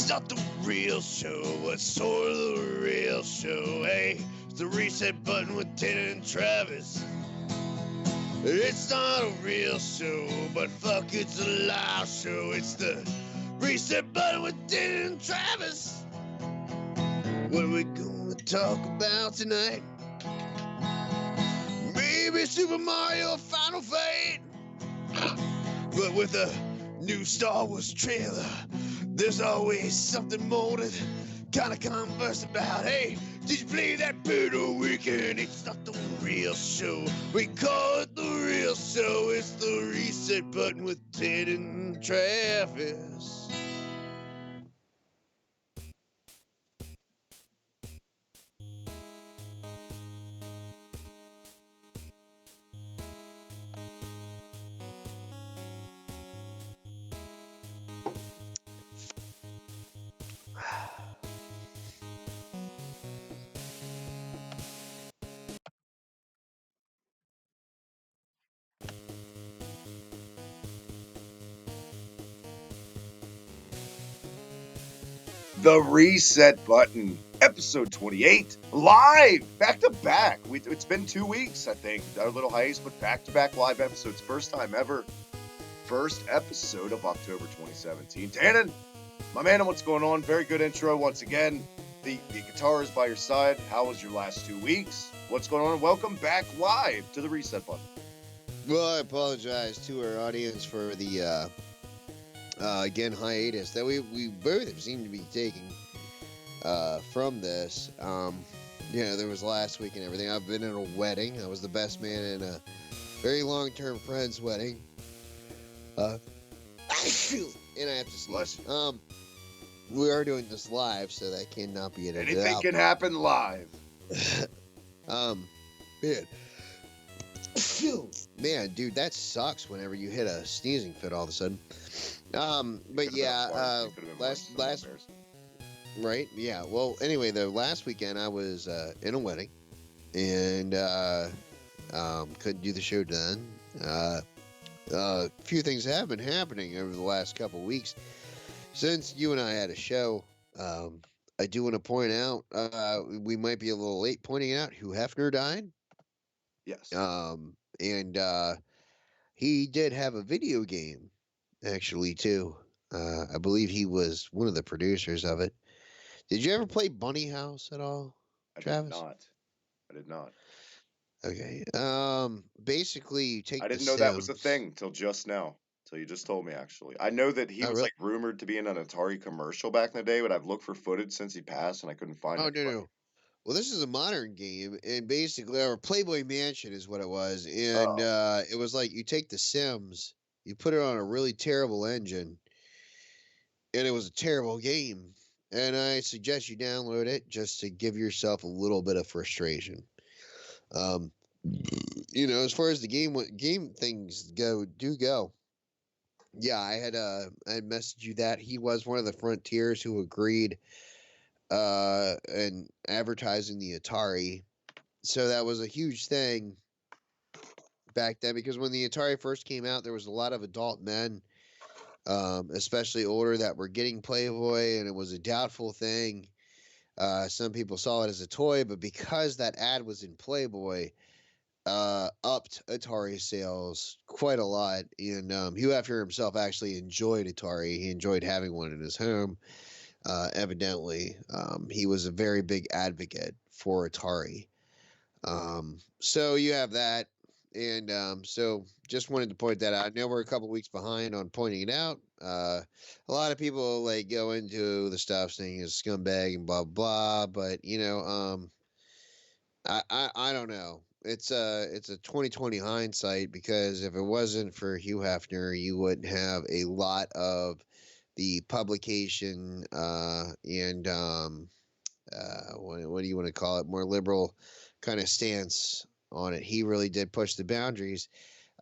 It's not the real show, but sort of the real show. Hey, it's the reset button with Tanner and Travis. It's not a real show, but fuck, it's a live show. It's the reset button with Tanner and Travis. What are we gonna talk about tonight? Maybe Super Mario Final Fate. But with a new Star Wars trailer, there's always something more to kind of converse about. Hey, did you play that Puerto Weekend? It's not the real show. We call it the real show. It's the reset button with Ted and Travis. The Reset Button, episode 28, live, back to back. It's been 2 weeks, I think, a little hiatus, but back to back live episodes, first time ever. First episode of October 2017. Tannen, my man, what's going on? Very good intro once again. The guitar is by your side. How was your last 2 weeks? What's going on? Welcome back live to the Reset Button. Well, I apologize to our audience for the again hiatus that we both seem to be taking from this. There was last week and everything. I've been in a wedding. I was the best man in a very long-term friend's wedding. And I have to sneeze. We are doing this live, so that cannot be edited out. Anything can happen live. Man, dude, that sucks whenever you hit a sneezing fit all of a sudden. But yeah, last right, yeah. Well, anyway, the last weekend I was in a wedding, and couldn't do the show then. A few things have been happening over the last couple weeks since you and I had a show. I do want to point out we might be a little late pointing out Hugh Hefner died. Yes. And he did have a video game, actually, too. I believe he was one of the producers of it. Did you ever play Bunny House at all, Travis? I did not. Okay. Basically, you take I the didn't know that was a Sims. thing till just now. Till you just told me, actually. I know that he Oh, was really? like rumored to be in an Atari commercial back in the day, but I've looked for footage since he passed and I couldn't find Oh, anybody. no. Well, this is a modern game, and basically, or Playboy Mansion is what it was. And it was like you take the Sims, you put it on a really terrible engine, and it was a terrible game. And I suggest you download it just to give yourself a little bit of frustration. As far as the game things go. Yeah, I had messaged you that he was one of the Frontiers who agreed and advertising the Atari. So that was a huge thing back then because when the Atari first came out, there was a lot of adult men, especially older, that were getting Playboy, and it was a doubtful thing. Some people saw it as a toy, but because that ad was in Playboy, upped Atari sales quite a lot. And Hugh Hefner himself actually enjoyed Atari. He enjoyed having one in his home. Evidently, he was a very big advocate for Atari. So you have that. And so just wanted to point that out. I know we're a couple weeks behind on pointing it out. A lot of people like go into the stuff saying it's scumbag and blah blah, but I don't know. It's a 2020 hindsight because if it wasn't for Hugh Hefner, you wouldn't have a lot of the publication and what do you want to call it? More liberal kind of stance on it. He really did push the boundaries.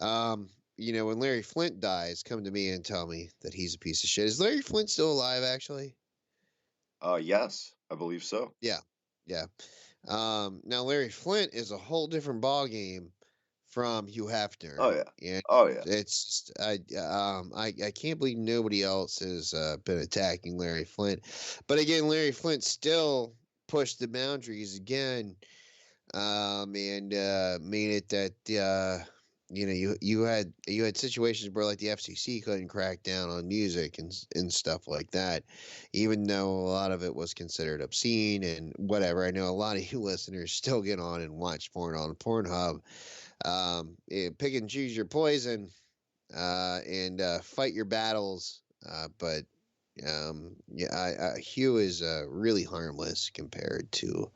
When Larry Flint dies, come to me and tell me that he's a piece of shit. Is Larry Flint still alive, actually? Yes, I believe so. Yeah. Now Larry Flint is a whole different ball game from Hugh Hefner, Oh yeah. and Oh yeah. it's just, I can't believe nobody else has been attacking Larry Flint, but again, Larry Flint still pushed the boundaries again, and made it that you had situations where like the FCC couldn't crack down on music and stuff like that, even though a lot of it was considered obscene and whatever. I know a lot of you listeners still get on and watch porn on Pornhub. Pick and choose your poison, and fight your battles. But yeah, Hugh is really harmless compared to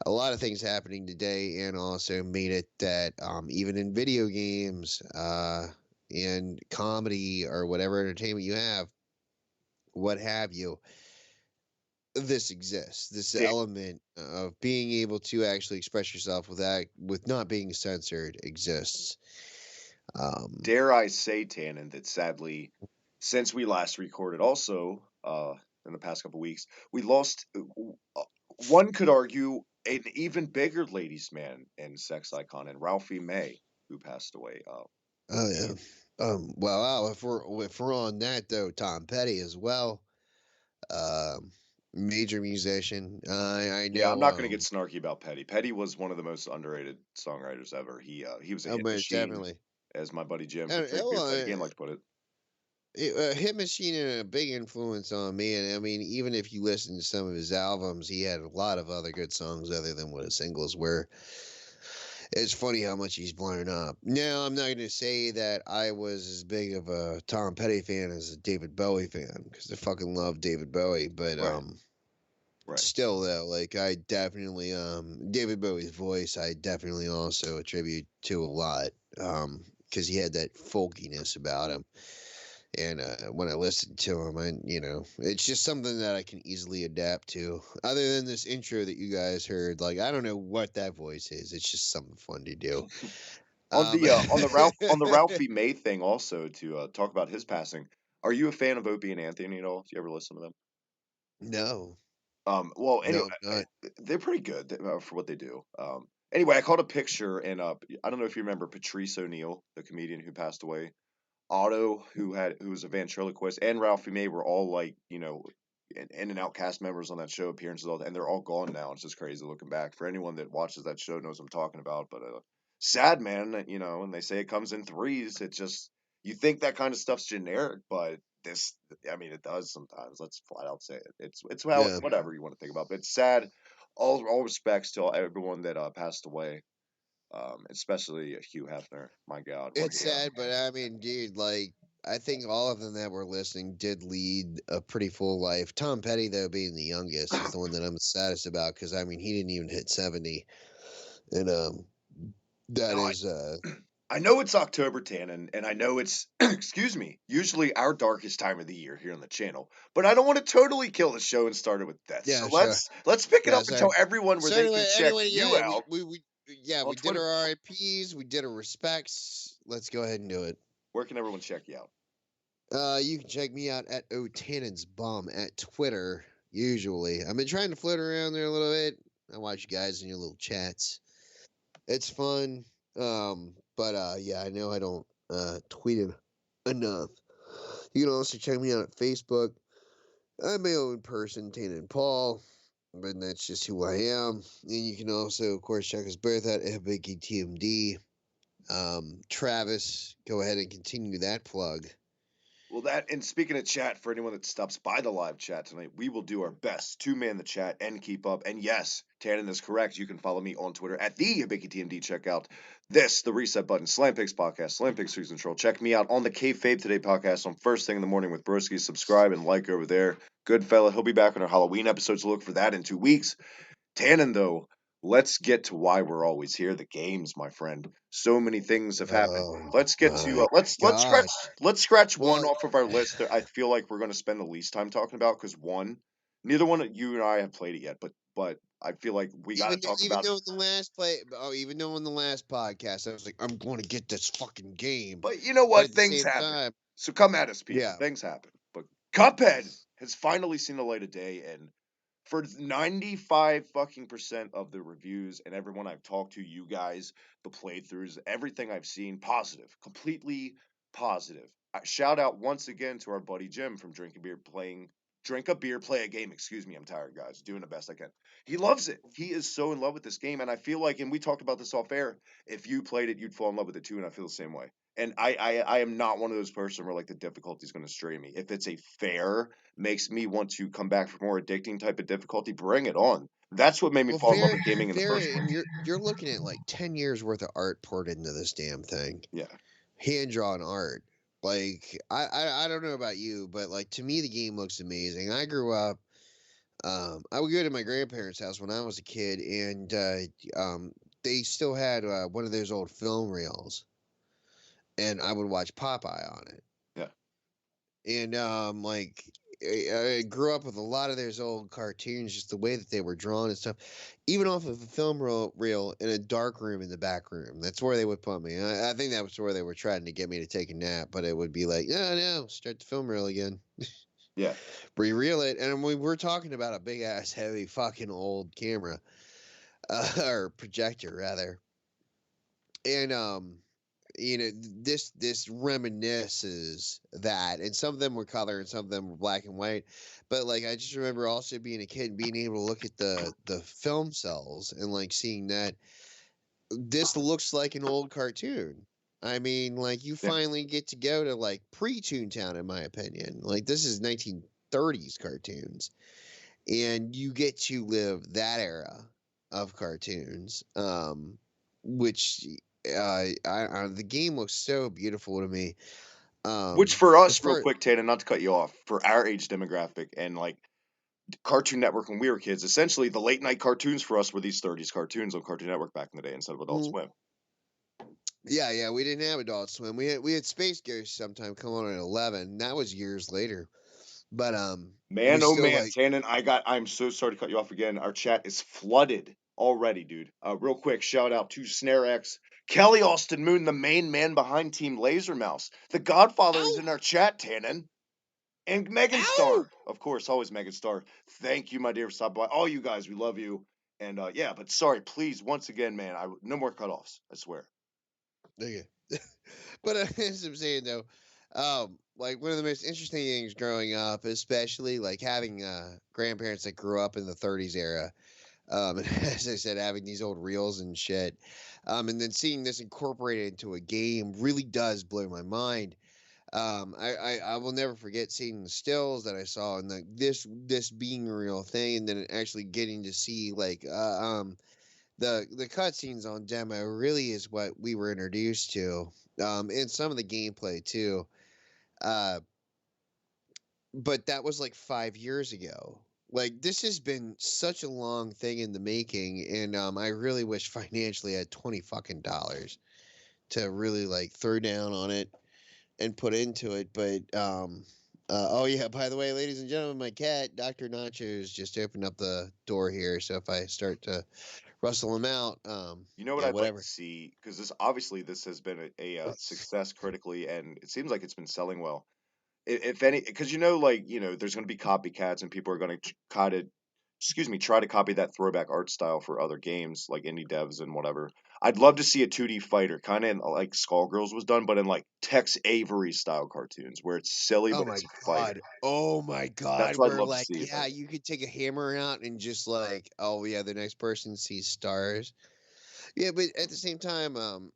a lot of things happening today, and also made it that even in video games and comedy or whatever entertainment you have, what have you, this exists. This Da- element of being able to actually express yourself with not being censored exists. Um, dare I say, Tannen, that sadly, since we last recorded, also in the past couple weeks, we lost. One could argue an even bigger ladies' man and sex icon, and Ralphie May, who passed away. oh yeah. Well, if we're on that though, Tom Petty as well. Um, Major musician. I Yeah, I'm know. not going to get snarky about Petty. Petty was one of the most underrated songwriters ever. He was a Oh, hit most machine, definitely. as my buddy Jim from And, Drink Beer Petty Game liked to put it. Hit Machine had a big influence on me, and I mean, even if you listen to some of his albums, he had a lot of other good songs other than what his singles were. It's funny how much he's blown up. Now, I'm not going to say that I was as big of a Tom Petty fan as a David Bowie fan because I fucking love David Bowie, but Right, right. still though, like I definitely David Bowie's voice, I definitely also attribute to a lot, because he had that folkiness about him. And when I listened to him, it's just something that I can easily adapt to. Other than this intro that you guys heard, like I don't know what that voice is. It's just something fun to do. On Um, the on the Ralphie May thing, also to talk about his passing. Are you a fan of Opie and Anthony at all? Do you ever listen to them? no, Well, anyway, no, I'm not. they're pretty good for what they do. Anyway, I caught a picture, and I don't know if you remember Patrice O'Neill, the comedian who passed away. Otto, who was a ventriloquist, and Ralphie May were all like, in and out cast members on that show, appearances, all that, and they're all gone now. It's just crazy looking back. For anyone that watches that show knows what I'm talking about. But sad, man. And they say it comes in threes. It just you think that kind of stuff's generic, but this, I mean, it does sometimes. Let's flat out say it. It's how Yeah, whatever you want to think about. But it's sad. All respects to everyone that passed away, especially Hugh Hefner. My God, what it's a sad, but I mean, dude, like I think all of them that were listening did lead a pretty full life. Tom Petty, though, being the youngest, is the one that I'm saddest about because I mean he didn't even hit 70, and that no, is I know it's October 10, and I know it's, excuse me, usually our darkest time of the year here on the channel. But I don't want to totally kill the show and start it with death. So yeah, sure. let's pick it Yeah, up and tell sorry. everyone where So they can check you yeah, out we on did our Twitter. RIPS, we did our respects. Let's go ahead and do it. Where can everyone check you out? You can check me out at O'Tannon's Bum at Twitter. Usually, I've been trying to float around there a little bit. I watch you guys in your little chats. It's fun. But yeah, I know I don't tweet it enough. You can also check me out at Facebook. I'm my own person, Tannen Paul, but that's just who I am. And you can also, of course, check us both out at BigTMD. Travis, go ahead and continue that plug. Well, and speaking of chat, for anyone that stops by the live chat tonight, we will do our best to man the chat and keep up. And yes, Tannen is correct. You can follow me on Twitter at the HibickyTMD. Check out the Reset Button, Slam Picks Podcast, Slam Picks Cruise Control. Check me out on the Kayfabe Today podcast on First Thing in the Morning with Broski. Subscribe and like over there. Good fella. He'll be back on our Halloween episodes. Look for that in 2 weeks. Tannen, though, let's get to why we're always here. The games, my friend. So many things have happened. Oh Let's get to my God. let's scratch one Well, off of our list that I feel like we're going to spend the least time talking about because one, neither one of you and I have played it yet, but I feel like we got to talk even about. though in the last even though in the last podcast I was like, I'm going to get this fucking game, But you know but what? at the Things same happen. time, So come at us, people. yeah, Things happen. But Cuphead has finally seen the light of day, and for 95 fucking percent of the reviews and everyone I've talked to, you guys, the playthroughs, everything I've seen, positive, completely positive. Shout out once again to our buddy Jim from Drink a Beer, Play a Game. Excuse me, I'm tired, guys. Doing the best I can. He loves it. He is so in love with this game, and I feel like, and we talked about this off air. If you played it, you'd fall in love with it too, and I feel the same way. And I am not one of those person where like the difficulty is going to stray me. If it's a fair, makes me want to come back for more addicting type of difficulty, bring it on. That's what made me Well, fall in love fair, with gaming in the fair, first and place. you're looking at like 10 years worth of art poured into this damn thing, Yeah, hand drawn art. Like I don't know about you, but like to me the game looks amazing. I grew up. I would go to my grandparents' house when I was a kid, and they still had one of those old film reels, and I would watch Popeye on it. yeah. And like I grew up with a lot of those old cartoons, just the way that they were drawn and stuff. Even off of a film reel in a dark room in the back room. That's where they would put me. I think that was where they were trying to get me to take a nap, but it would be like, no, no, start the film reel again, Yeah. re-reel it, and we were talking about a big ass, heavy, fucking old camera, or projector rather, and this reminisces that, and some of them were color and some of them were black and white, but like I just remember also being a kid and being able to look at the film cells and like seeing that this looks like an old cartoon. I mean, like you Yeah. finally get to go to like pre-Toontown, in my opinion. Like this is 1930s cartoons, and you get to live that era of cartoons, which the game looks so beautiful to me. Which for As us, real far quick, Tana, not to cut you off, for our age demographic and like Cartoon Network when we were kids, essentially the late night cartoons for us were these 30s cartoons on Cartoon Network back in the day instead of Adult Mhm. Swim. Yeah, we didn't have Adult Swim. We had Space Ghost sometime come on at 11. That was years later, but we Man, oh still man, like. Tannen, I'm so sorry to cut you off again. Our chat is flooded already, dude. Real quick, shout out to Snare X, Kelly Austin Moon, the main man behind Team Laser Mouse. The Godfather is Ow! in our chat, Tannen. And Megan Ow! Star, of course, always Megan Star. Thank you, my dear, for stopping by. All you guys, we love you. And yeah, but sorry, please, once again, man, no more cutoffs. I swear. Okay. But as I'm saying though, like one of the most interesting things growing up, especially like having grandparents that grew up in the 30s era, and as I said, having these old reels and shit, and then seeing this incorporated into a game really does blow my mind. I will never forget seeing the stills that I saw and this being a real thing, and then actually getting to see like the cutscenes on demo really is what we were introduced to, and some of the gameplay too. Uh, but that was like 5 years ago. Like this has been such a long thing in the making, and I really wish financially I had $20 fucking to really like throw down on it and put into it. But oh yeah, by the way, ladies and gentlemen, my cat Dr. Nachos just opened up the door here, so if I start to rustle him out, You know what yeah, I'd like to whatever. see? Because this has been a success critically, and it seems like it's been selling well. If any, because there's going to be copycats, and people are going to kind of, excuse me, try to copy that throwback art style for other games like indie devs and whatever. I'd love to see a 2D fighter, kind of like Skullgirls was done, but in like Tex Avery style cartoons, where it's silly Oh but my it's a fighter. god. Oh my That's god. what I'd Where love to like, see if I yeah, you could take a hammer out and just like, oh yeah, the next person sees stars. Yeah, but at the same time, could.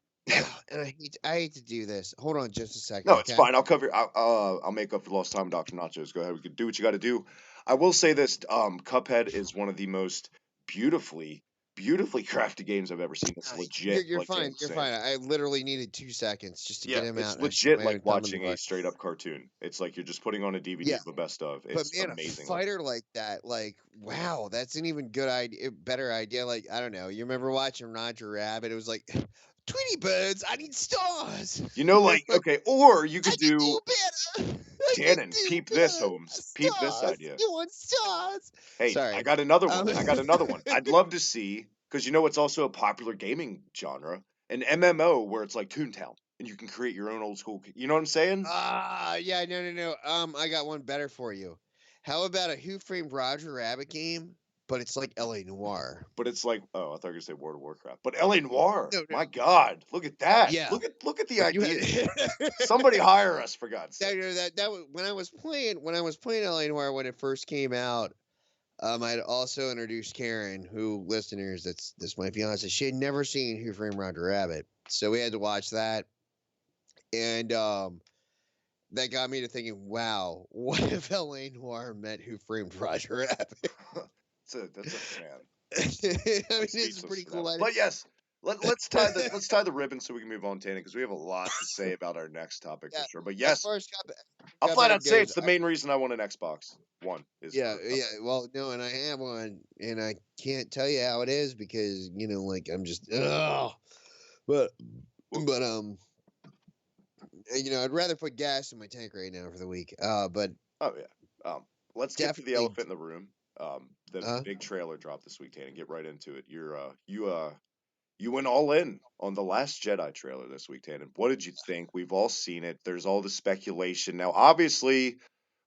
and I hate to do this. Hold on just a second, No, it's okay? fine. I'll make up for lost time, Doctor Nachos. Go ahead. We can do what you got to do. I will say this: Cuphead is one of the most beautifully, beautifully crafted games I've ever seen. It's You're legit, you're like fine. Tan's You're saying. fine. I literally needed 2 seconds just to get Yeah, him out, it's and I stuck legit my like own thumb in the watching a butt. straight up cartoon. It's like you're just putting on a DVD Yeah, of the best of. but It's man, a amazing looking. fighter like that, like, wow, that's an even good idea, better idea. Like, I don't know. You remember watching Roger Rabbit? It was like, Tweety birds, I need stars. Like okay, or you I could can do do better. I can Tannen. do Peep this, better. Holmes. Peep this Stars. idea. You want stars? Hey, I Sorry. got another one. Um, I got another one. I'd love to see because it's also a popular gaming genre, an MMO where it's like Toontown and you can create your own old school. You know what I'm saying? yeah, no, no, no. I got one better for you. How about a Who Framed Roger Rabbit game, but it's like LA Noir. But it's like, oh, I thought you were gonna say World of Warcraft. But LA Noir, No, no, my God, look at that. yeah, Look at the but you ideas. had Somebody hire us for God's that, sakes. that was when I was playing LA Noir when it first came out. I'd also introduced Karen, who listeners, that's my fiance. She had never seen Who Framed Roger Rabbit, so we had to watch that, and that got me to thinking, wow, what if LA Noir met Who Framed Roger Rabbit? That's a man. I mean, I'm it's a speechless pretty for that cool one. idea. But yes, let's tie the ribbon so we can move on, Tana, because we have a lot to say about our next topic for Yeah, sure. But as yes, far as I'll flat Cuphead out say goes, it's the main reason I want an Xbox One is yeah, for yeah. Cuphead. Well, no, and I have one, and I can't tell you how it is because like I'm just, ugh. But, Well, but I'd rather put gas in my tank right now for the week. But oh yeah. Let's get to the definitely, elephant in the room. The uh, big trailer dropped this week, Tana. Get right into it. You went all in on the Last Jedi trailer this week, Tannen. What did you think? We've all seen it. There's all the speculation. Now, obviously,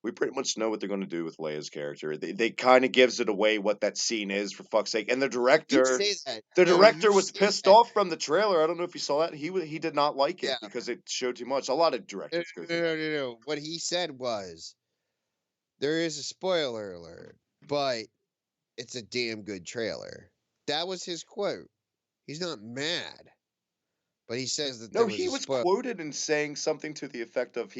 we pretty much know what they're going to do with Leia's character. They kind of gives it away what that scene is, for fuck's sake. And you say that. the No, you director was say pissed that. off from the trailer. I don't know if you saw that. He did not like it Yeah. because it showed too much. A lot of No, directors go no, through no, that. no, no. What he said was, there is a spoiler alert, but it's a damn good trailer. That was his quote. He's not mad, but he says that No, there was he a was spoiler. quoted in saying something to the effect of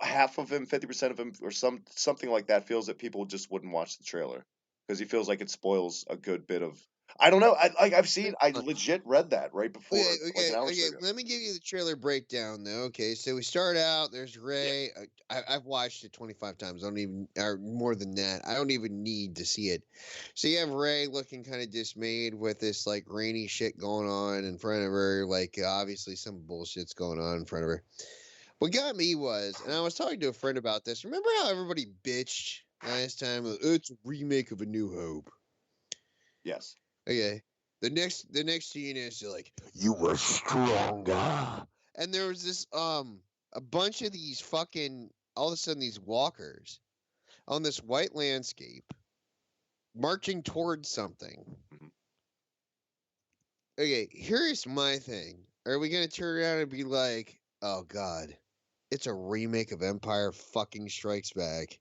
half of him, 50% of him, or something like that feels that people just wouldn't watch the trailer because he feels like it spoils a good bit of. I don't know. I legit read that right Okay, before, like okay, an hour or so okay. ago. Let me give you the trailer breakdown, though. Okay, so we start out. There's Yeah, Ray. I've watched it 25 times. I don't even, or more than that. I don't even need to see it. So you have Ray looking kind of dismayed with this like rainy shit going on in front of her. Like obviously some bullshit's going on in front of her. What got me was, and I was talking to a friend about this. Remember how everybody bitched last time? It's a remake of A New Hope. yes. Okay. The next scene is like, you were stronger. And there was this a bunch of these fucking, all of a sudden, these walkers on this white landscape marching towards something. Mhm. Okay, here's my thing. Are we gonna turn around and be like, oh god, it's a remake of Empire fucking Strikes Back?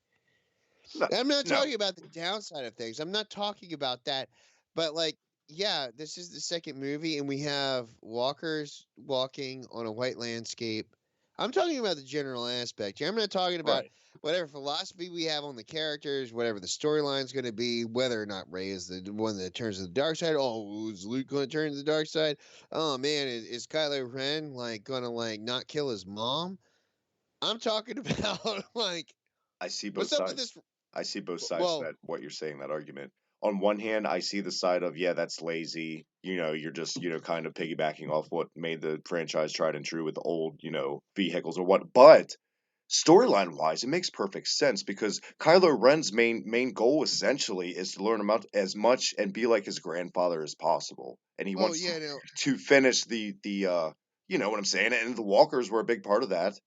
No, I'm not no, talking about the downside of things. I'm not talking about that. But like, yeah, this is the second movie and we have walkers walking on a white landscape. I'm talking about the general aspect here. I'm not talking about right. whatever philosophy we have on the characters, whatever the storyline's going to be, whether or not Rey is the one that turns to the dark side. Oh, is Luke going to turn to the dark side? Oh man, is Kylo Ren like going to like not kill his mom? I'm talking about like, I see both what's up with sides. this? I see both sides of Well, that. What you're saying, that argument. On one hand, I see the side of, yeah, that's lazy. You're just kind of piggybacking off what made the franchise tried and true with old vehicles or what. But storyline wise, it makes perfect sense because Kylo Ren's main goal essentially is to learn about as much and be like his grandfather as possible, and he oh wants yeah, no. to finish you know what I'm saying, and the Walkers were a big part of that,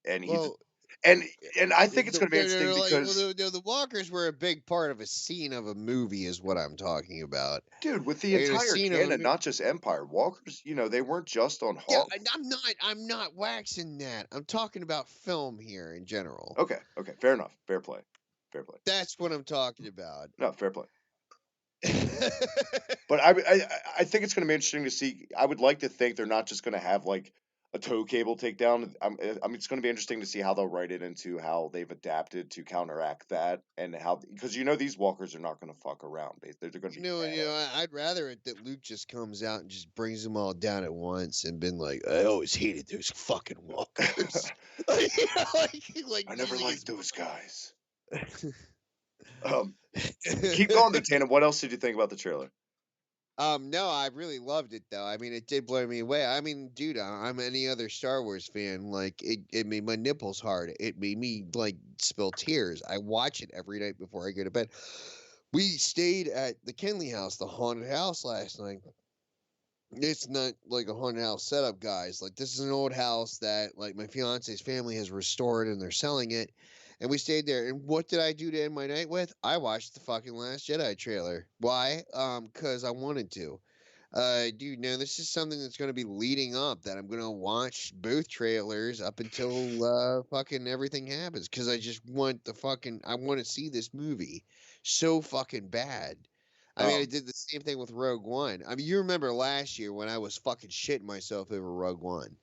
and he's Well, and and I think it's no, going to be no, no, interesting no, like, well, because, the walkers were a big part of a scene of a movie, is what I'm talking about. dude, with the Like, in a entire scene of a canon, movie. not just Empire, Walkers, they weren't just on Yeah, Hoth. I'm not waxing that. I'm talking about film here in general. Okay, okay, fair enough, fair play, fair play. That's what I'm talking about. No, fair play. But I think it's going to be interesting to see. I would like to think they're not just going to have like a tow cable takedown. It's going to be interesting to see how they'll write it into how they've adapted to counteract that, and how, because these walkers are not going to fuck around. They're going to be badass. I'd rather it that Luke just comes out and just brings them all down at once and been like, I always hated those fucking walkers. like, like I never using liked his. those guys. Um, Keep going, though, Tana. What else did you think about the trailer? No, I really loved it though. I mean, it did blow me away. I mean, dude, I'm any other Star Wars fan. Like, it made my nipples hard. It made me like spill tears. I watch it every night before I go to bed. We stayed at the Kenley house, the haunted house last night. It's not like a haunted house setup, guys. Like, this is an old house that like my fiance's family has restored and they're selling it. and we stayed there. And what did I do to end my night with? I watched the fucking Last Jedi trailer. Why? Because I wanted to. Dude, no, this is something that's going to be leading up. That I'm going to watch both trailers up until fucking everything happens. Because I just want I want to see this movie so fucking bad. I mean, I Um, did the same thing with Rogue One. I mean, you remember last year when I was fucking shitting myself over Rogue One,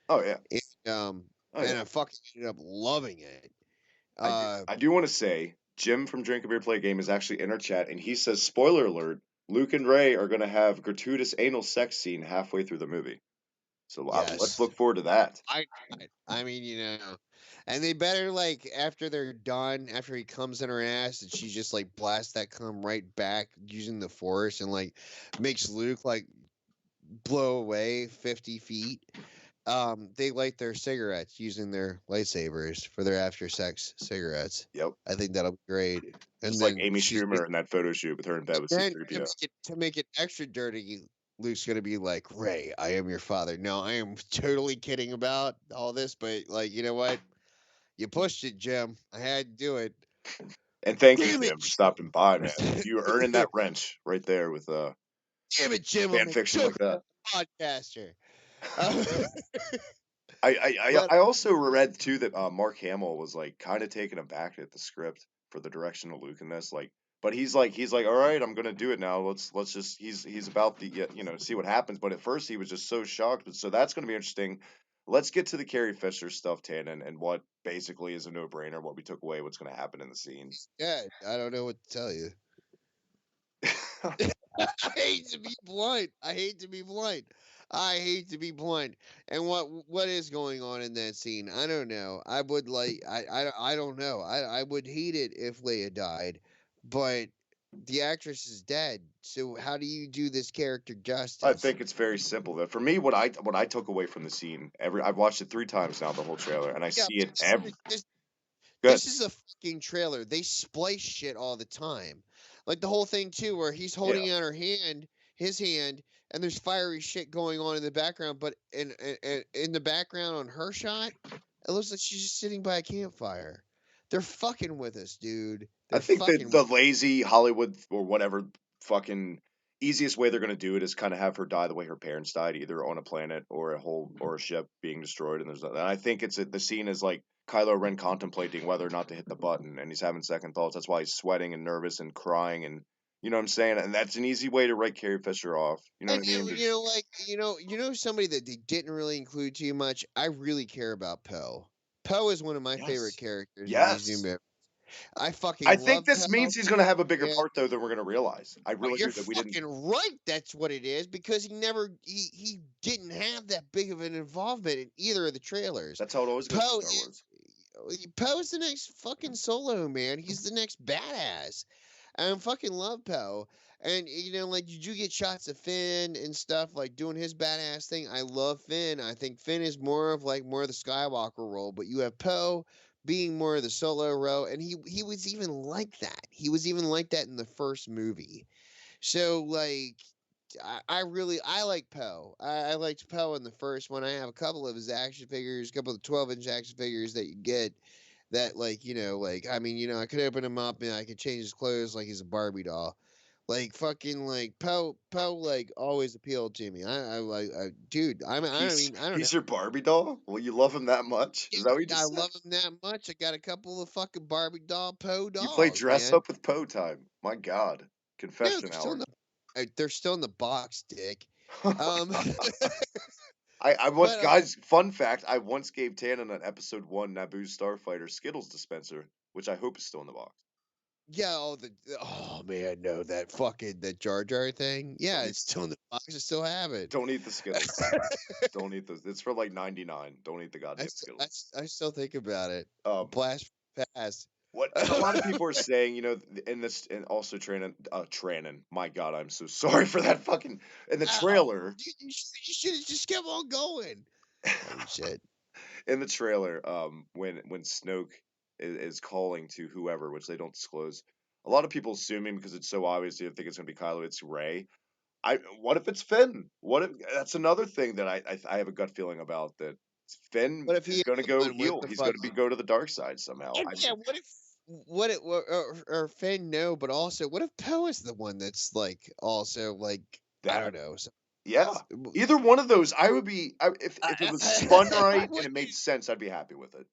oh yeah, and, um, oh and yeah. I fucking ended up loving it. I do want to say Jim from Drink a Beer Play Game is actually in our chat, and he says, spoiler alert: Luke and Ray are going to have gratuitous anal sex scene halfway through the movie. So let's Yes. look forward to that. I mean, and they better like after they're done, after he comes in her ass, and she just like blasts that cum right back using the force and like makes Luke like blow away 50 feet. They light their cigarettes using their lightsabers for their after sex cigarettes. Yep, I think that'll be great. And just like then Amy Schumer in that photo shoot with her in bed with then C-3PO. to make it extra dirty, Luke's gonna be like, Ray, I am your father. No, I am totally kidding about all this, but like, you know what? You pushed it, Jim. I had to do it. And thank you, Damn it, Jim, for stopping by, man. Jim. You earning that wrench right there with Damn it, Jim. I'm fan a fiction like joke that. podcaster. Uh, but I also read too that Mark Hamill was like kind of taken aback at the script for the direction of Luke in this, like, but he's like, all right, I'm gonna do it now. Let's just he's about the see what happens. But at first he was just so shocked. But so that's gonna be interesting. Let's get to the Carrie Fisher stuff, Tannen, and what basically is a no brainer. What we took away, what's gonna happen in the scene. yeah, I don't know what to tell you. I hate to be blunt. I hate to be blunt. I hate to be blunt. And what is going on in that scene? I don't know. I would like I don't know. I would hate it if Leia died, but the actress is dead. So how do you do this character I justice? think it's very simple. Though for me, what I took away from the scene, I've watched it 3 times now, the whole trailer, and I Yeah, see but it every good. this is a fucking trailer. They splice shit all the time. Like the whole thing too, where he's Yeah, holding out his hand, and there's fiery shit going on in the background. But in the background on her shot, it looks like she's just sitting by a campfire. They're fucking with us, dude. I They're think that fucking. the lazy Hollywood or whatever fucking easiest way they're gonna do it is kind of have her die the way her parents died, either on a planet or a whole or a ship being destroyed. And I think the scene is like Kylo Ren contemplating whether or not to hit the button, and he's having second thoughts. That's why he's sweating and nervous and crying, and you know what I'm saying. And that's an easy way to write Carrie Fisher off. You know what And I mean? Just like somebody that they didn't really include too much. I really care about Poe. Poe is one of my favorite yes, characters in these new yes. movies. I fucking I think love this Poe. means he's gonna have a bigger Yeah. part though than we're gonna realize. I Oh, really you're do that we didn't. fucking right. That's what it is because he didn't have that big of an involvement in either of the trailers. That's how it always goes with Poe Star Wars. Poe's the next fucking Solo man. He's the next badass. I fucking love Poe. And like you do get shots of Finn and stuff, like doing his badass thing. I love Finn. I think Finn is more of the Skywalker role, but you have Poe being more of the solo role, and he was even like that. He was even like that in the first movie. So like I like Poe. I liked Poe in the first one. I have a couple of his action figures, a couple of 12-inch action figures that you get that I mean, I could open him up and I could change his clothes like he's a Barbie doll. Like fucking like Poe like always appealed to me. I like dude, I don't know. He's your Barbie doll? Well, you love him that much? Is that what you I just said? love him that much. I got a couple of fucking Barbie doll Poe You play dolls, dress man. up with Poe time. My God. No, Confession hour. they're still in the box, dick. Um I once, but guys, fun fact, I once gave Tannen an episode 1 Naboo Starfighter Skittles dispenser, which I hope is still in the box. Yeah, oh man, no, that Jar Jar thing. Yeah, Don't eat, it's still in the box. I still have it. don't eat the Skittles. Don't eat those. It's for like 99. Don't eat the goddamn Skittles. I still think about it. Um, Blast past. what and a lot of people are saying, in this, and also Trannon. My God, I'm so sorry for that fucking in the Oh, trailer. you should have just kept on going. Oh shit. In the trailer, when Snoke is calling to whoever, which they don't disclose, a lot of people assuming because it's so obvious they think it's gonna be Kylo, it's Ray. What if it's Finn? What if that's another thing that I have a gut feeling about that Finn What if he is is going to the go one with heel. the He's going to fucking? go to the dark side somehow. And yeah, what if or Finn no, but also what if Poe is the one that's like also like I that don't know. yeah. Either one of those, I would be if it was spun I right and would it made be. sense, I'd be happy with it.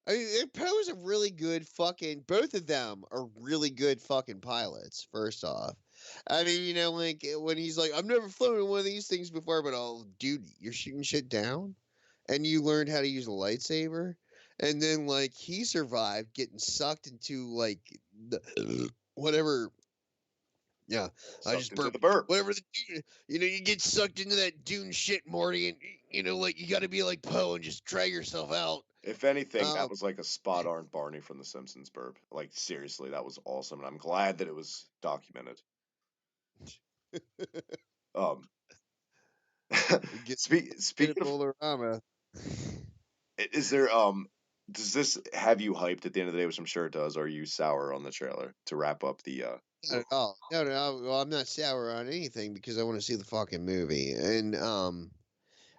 I mean, Poe's a really good fucking. Both of them are really good fucking pilots. First off, I mean, like when he's like, "I've never flown in one of these things before," but oh, dude, you're shooting shit down, and you learned how to use a lightsaber, and then like he survived getting sucked into like the whatever. Yeah, I Sucked just into the burped. burp. Whatever you get sucked into that dune shit, Morty, and like you got to be like Poe and just drag yourself out. If anything, that Um, was like a spot on Barney from The Simpsons burp. Like seriously, that was awesome, and I'm glad that it was documented. Um, get get a speaking of, Boulderama. is there does this have you hyped at the end of the day, which I'm sure it does? Or are you sour on the trailer to wrap up the Not at all. No, no. Well, I'm not sour on anything because I want to see the fucking movie. And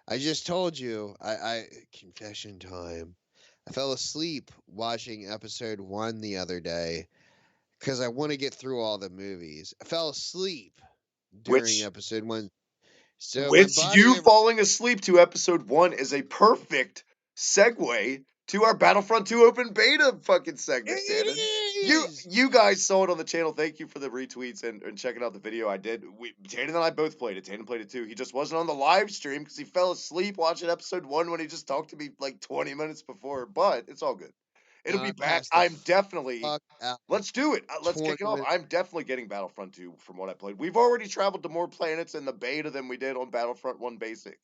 I just told you, I confession time. I fell asleep watching episode 1 the other day because I want to get through all the movies. I fell asleep during which episode 1. So my Which body you never. falling asleep to episode 1 is a perfect segue to our Battlefront 2 open beta fucking segment, Tannen. It You is. you guys saw it on the channel. Thank you for the retweets and checking out the video. I did. Tannen and I both played it. Tannen played it too. He just wasn't on the live stream because he fell asleep watching episode 1 when he just talked to me like 20 minutes before. But it's all good. It'll be I back. passed the I'm definitely fuck out. Let's do it. Let's kick it 20 off. minutes. I'm definitely getting Battlefront 2 from what I played. We've already traveled to more planets in the beta than we did on Battlefront 1 Basic.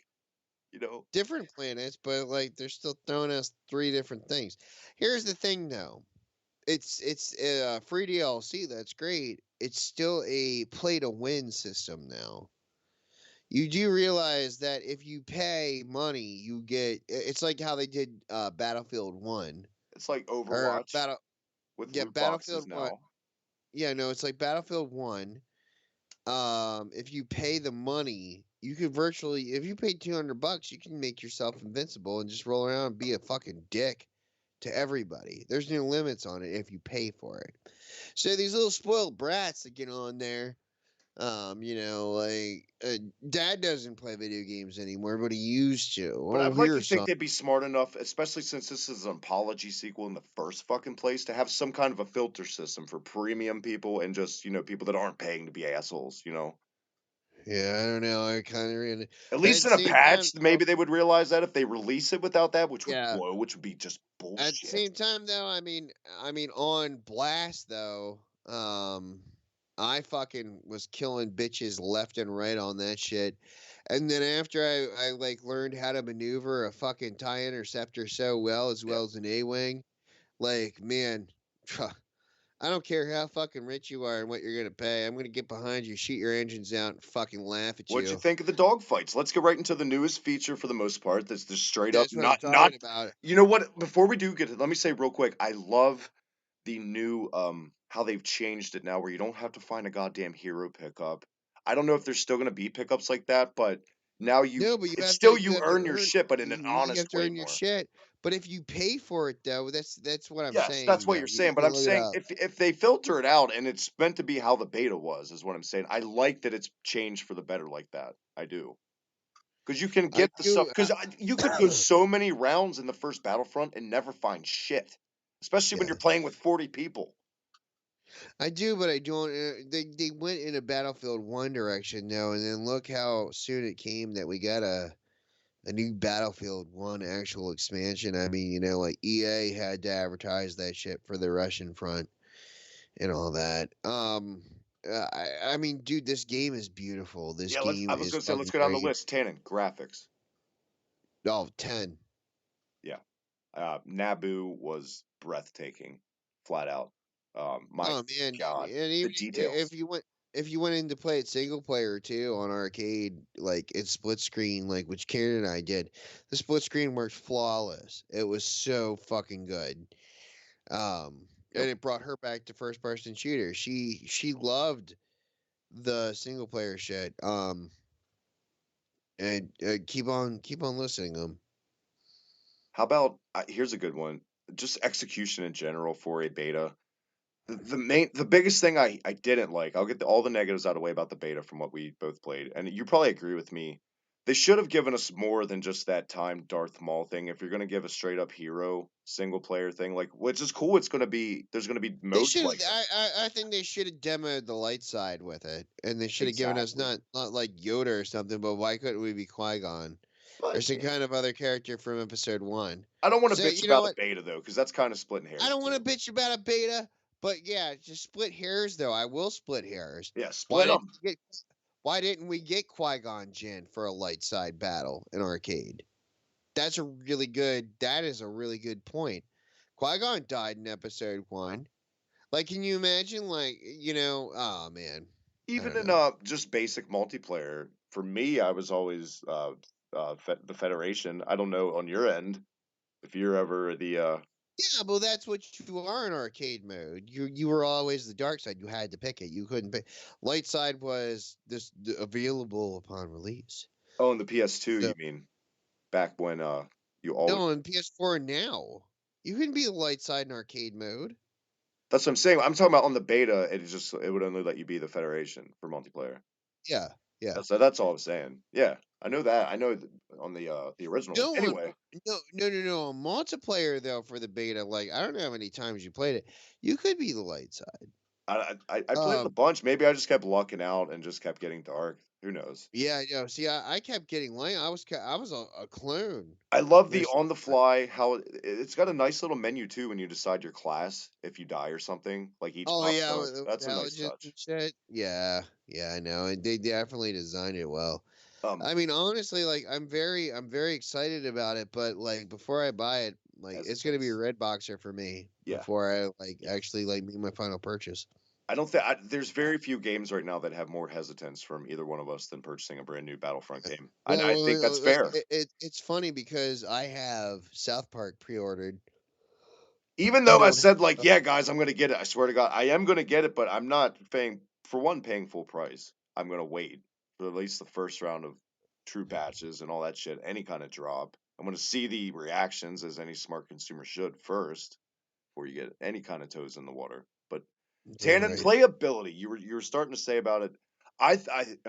Different planets, but like they're still throwing us 3 different things. Here's the thing, though. It's free DLC. That's great. It's still a play to win system now. You do realize that if you pay money, you get. It's like how they did Battlefield One It's like or Overwatch with loot boxes Battlefield One. now. Yeah, no, it's like Battlefield One. If you pay the money, you could virtually. If you pay $200, you can make yourself invincible and just roll around and be a fucking dick to everybody. There's no limits on it if you pay for it. So these little spoiled brats that get on there, like Dad doesn't play video games anymore, but he used to. But Oh, I'd like to here's think some. they'd be smart enough, especially since this is an apology sequel in the first fucking place, to have some kind of a filter system for premium people and just, people that aren't paying to be assholes. Yeah, I don't know. I kind of really, At but at least the in a same time, patch, though, maybe they would realize that if they release it without that, which would yeah. blow, which would be just At the bullshit. same time, though, I mean, on Blast though, I fucking was killing bitches left and right on that shit, and then after I like learned how to maneuver a fucking TIE interceptor so well, as Yeah. well as an A-wing, like man, I don't care how fucking rich you are and what you're gonna pay. I'm gonna get behind you, shoot your engines out, and fucking laugh at What'd you you. think of the dogfights? Let's get right into the newest feature for the most part. That's just straight up That's what I'm not. talking about. You know what? Before we do get it, let me say real quick. I love the new how they've changed it now, where you don't have to find a goddamn hero pickup. I don't know if there's still gonna be pickups like that, but now No, but you it's have still to you you have to earn your earn shit, but in an you have honest to way earn your more. shit. But if you pay for it though, that's what I'm Yes, that's saying what though. you're You saying, but can I'm look it saying up. if they filter it out and it's meant to be how the beta was, is what I'm saying. I like that it's changed for the better like that. I do. Because you can I get the stuff. do Because you could go so many rounds in the first Battlefront and never find shit, especially when you're yeah. playing with 40 people. I do, but I don't they went in a Battlefield 1 direction though, and then look how soon it came that we got a new Battlefield 1 actual expansion. I mean, like EA had to advertise that shit for the Russian front and all that. I mean, dude, this game is beautiful. This Yeah, game I was is gonna say let's fucking go down the great. list. Tannen graphics. Oh, 10. Yeah, Naboo was breathtaking, flat out. My Oh man, God, and the even details. if you went in to play it single player too on arcade, like it's split screen, like which Karen and I did, the split screen worked flawless. It was so fucking good. Yep. And it brought her back to first person shooter. She loved the single player shit. And keep on listening them. How about here's a good one. Just execution in general for a beta. The biggest thing I didn't like, I'll get all the negatives out of the way about the beta from what we both played, and you probably agree with me. They should have given us more than just that time Darth Maul thing. If you're gonna give a straight up hero single player thing, like which is cool, it's gonna be there's gonna be They modes should like have. that. I think they should have demoed the light side with it, and they should have given us Exactly. not like Yoda or something, but why couldn't we be Qui-Gon or But some kind of other character from Episode One? I don't want to So bitch you know about the what? beta though, because that's kind of splitting I hairs don't want to too. bitch about a beta, but yeah, just split hairs though. I will split hairs. Yeah, Why split didn't them. we get Why didn't we get Qui-Gon Jinn for a light side battle in arcade? That's a really good. That is a really good point. Qui-Gon died in Episode One. Like, can you imagine? Like, oh man, I Even don't in know. just basic multiplayer, for me, I was always the Federation. I don't know on your end if you're ever the Yeah, well, that's what you are in arcade mode. You were always the dark side. You had to pick it. You couldn't pick. Light side was available upon release. oh, in the PS2, So you mean back when you always. no, on PS4 now, you can be the light side in arcade mode. That's what I'm saying. I'm talking about on the beta. It would only let you be the Federation for multiplayer. Yeah, yeah. That's all I'm saying. Yeah, I know that. I know on the original one. No one, Anyway, no. Multiplayer though for the beta, like I don't know how many times you played it. You could be the light side. I played it a Um, bunch. Maybe I just kept lucking out and just kept getting dark. Who knows? yeah, yeah. See, I kept getting light. I was a clone I love the most of on the the time. fly how it's got a nice little menu too when you decide your class if you die or something. Like each Oh pops yeah, up. with That's a nice intelligence and touch. shit. Yeah, yeah, I know. And they definitely designed it well. Um, I mean, honestly, like I'm very excited about it, but like before I buy it, like it's gonna be a hesitance. red boxer for me Yeah, before I like yeah. actually like make my final purchase. I don't think there's very few games right now that have more hesitance from either one of us than purchasing a brand new Battlefront game. I think that's fair. It's funny because I have South Park pre-ordered. Even I though I don't said like, have, yeah, guys, I'm gonna get it. I swear to God, I am gonna get it, but I'm not paying full price. I'm gonna wait for at least the first round of true patches and all that shit. Any kind of drop, I'm gonna see the reactions as any smart consumer should first before you get any kind of toes in the water. But yeah, Tannen right. playability, you were starting to say about it. I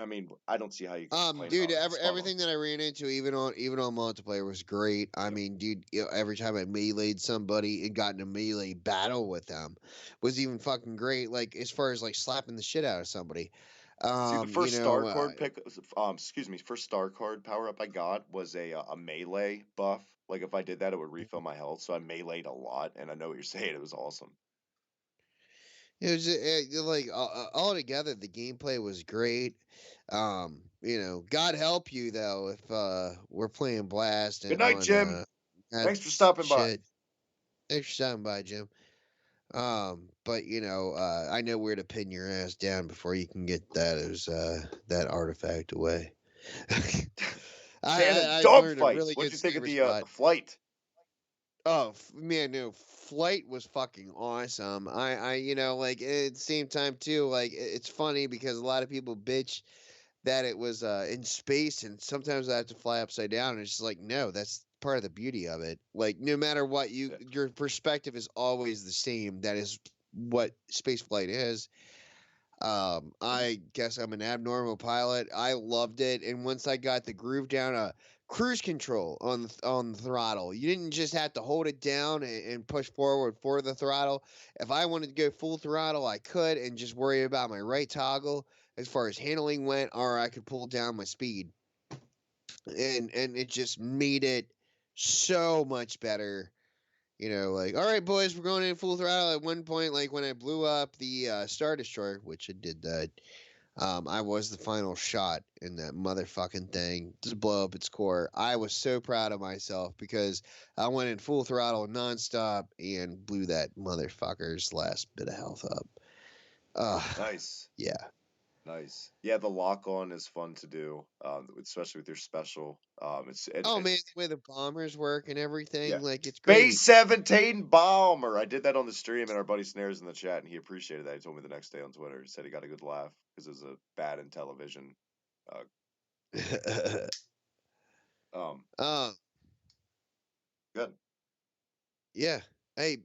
mean, I don't see how you can complain Dude, about it. It's spot on. everything that I ran into, even on multiplayer, was great. I Yep. mean, dude, every time I meleeed somebody and got in a melee battle with them, was even fucking great. Like as far as like slapping the shit out of somebody. See, the You first star know, card excuse me, first star card power up I got was a melee buff. Like if I did that, it would refill my health. So I meleeed a lot, and I know what you're saying. It was awesome. it was like all together, the gameplay was great. God help you though if we're playing Blast Good and night, on Jim. Thanks for that's stopping by. shit. Thanks for stopping by, Jim. But I know where to pin your ass down before you can get that artifact away. Tannen, I've dog learned a fight. really What'd good you think of secret the spot. flight? Oh man, no, flight was fucking awesome. Like at the same time too, like it's funny because a lot of people bitch that it was in space and sometimes I have to fly upside down and it's just like no, that's part of the beauty of it. Like no matter what Yeah. your perspective is always the same. That is what space flight is. I guess I'm an abnormal pilot. I loved it, and once I got the groove down, cruise control on the throttle. You didn't just have to hold it down and push forward for the throttle. If I wanted to go full throttle, I could, and just worry about my right toggle as far as handling went, or I could pull down my speed, and it just made it so much better. Like, all right, boys, we're going in full throttle. At one point, like when I blew up the Star Destroyer, which I did that, I was the final shot in that motherfucking thing to blow up its core. I was so proud of myself because I went in full throttle nonstop and blew that motherfucker's last bit of health up. Nice. Yeah. Nice. Yeah, the lock on is fun to do, especially with your special. Oh man, the way the bombers work and everything, Yeah. like it's Space great. 17 bomber. I did that on the stream, and our buddy Snares in the chat, and he appreciated that. He told me the next day on Twitter. He said he got a good laugh because it was a bad in television. Uh, um, Good. Yeah. Hey,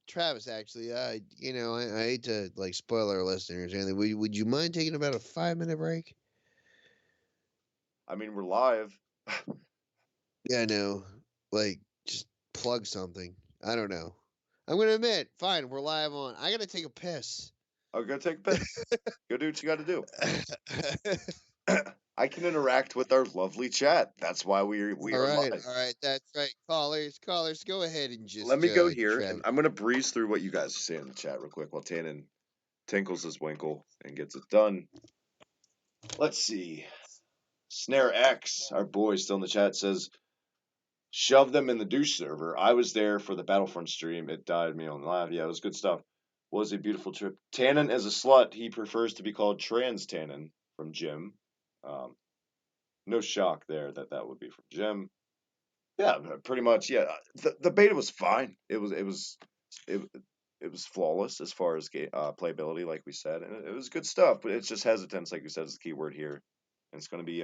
Travis, actually, I hate to like spoil our listeners or anything. Would you mind taking about a 5 minute break? I mean, we're live. Yeah, I know. Like, just plug something. I don't know. I'm gonna admit, fine, we're live on. I gotta take a piss. Oh, go take a piss. Go do what you got to do. I can interact with our lovely chat. That's why we are live. All right, that's right. Callers, go ahead and Let just me go here, and Travis. I'm gonna breeze through what you guys are saying in the chat real quick while Tannen tinkles his winkle and gets it done. Let's see. Snare X, our boy, still in the chat, says, "Shove them in the douche server. I was there for the Battlefront stream. It died me on live. Yeah, it was good stuff. Was a beautiful trip. Tannen is a slut. He prefers to be called Trans Tannen from Jim. Um, no shock there that that would be from Jim. Yeah, pretty much. Yeah, the beta was fine. It, it was flawless as far as playability, like we said, and it was good stuff. But it's just hesitance, like we said, is the key word here. And it's gonna be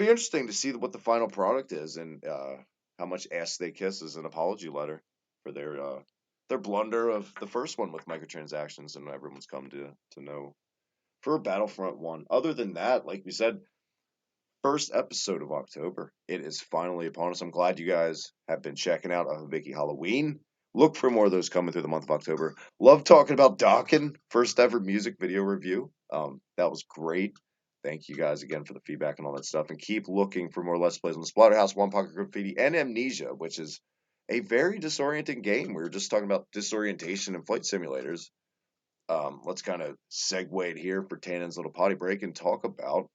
interesting to see what the final product is and how much ass they kiss as an apology letter for their blunder of the first one with microtransactions, and everyone's come to know for Battlefront One. Other than that, like we said, first episode of October. It is finally upon us. I'm glad you guys have been checking out Vicky Halloween. Look for more of those coming through the month of October. Love talking about Dokken, first ever music video review. That was great. Thank you guys again for the feedback and all that stuff. And keep looking for more Let's Plays on the Splatterhouse, One Pocket Graffiti, and Amnesia, which is a very disorienting game. We were just talking about disorientation and flight simulators. Let's kind of segue it here for Tannen's little potty break and talk about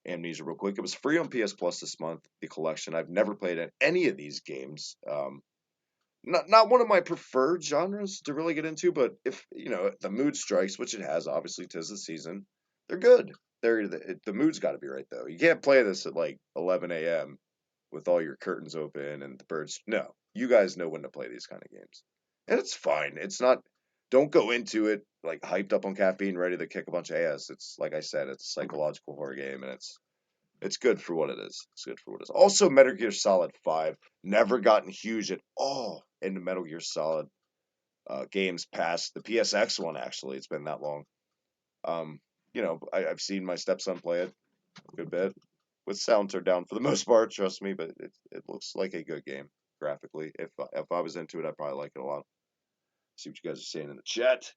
Amnesia real quick. It was free on PS Plus this month, the collection. I've never played any of these games. Not one of my preferred genres to really get into, but if the mood strikes, which it has, obviously 'tis the season, they're good. The mood's got to be right though. You can't play this at like 11 a.m. with all your curtains open and the birds. No, you guys know when to play these kind of games, and it's fine. It's not. Don't go into it like hyped up on caffeine, ready to kick a bunch of ass. It's like I said, it's a psychological horror game, and it's good for what it is. It's good for what it is. Also, Metal Gear Solid 5 never gotten huge at all into Metal Gear Solid games past the PSX one. Actually, it's been that long. Um, I've seen my stepson play it a good bit with sound turned down for the most part. Trust me, but it looks like a good game graphically. If I was into it, I'd probably like it a lot. See what you guys are saying in the chat.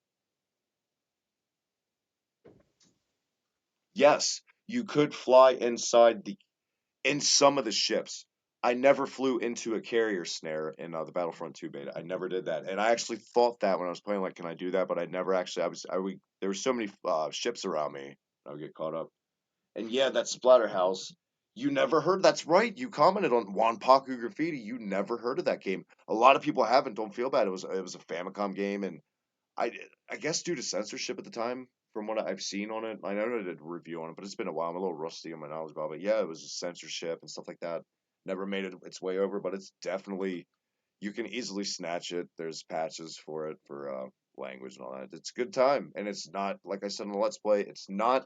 Yes, you could fly in some of the ships. I never flew into a carrier snare in the Battlefront 2 beta. I never did that, and I actually thought that when I was playing, like, can I do that? But I never actually. There were so many ships around me, I would get caught up. And yeah, that Splatterhouse. You never heard. That's right. You commented on Wanpaku Graffiti. You never heard of that game. A lot of people haven't. Don't feel bad. It was a Famicom game, and I I guess due to censorship at the time, from what I've seen on it, I know I did a review on it, but it's been a while. I'm a little rusty on my knowledge about it. But yeah, it was censorship and stuff like that. Never made its way over, but it's definitely you can easily snatch it. There's patches for it for language and all that. It's a good time, and it's not like I said in the Let's Play. It's not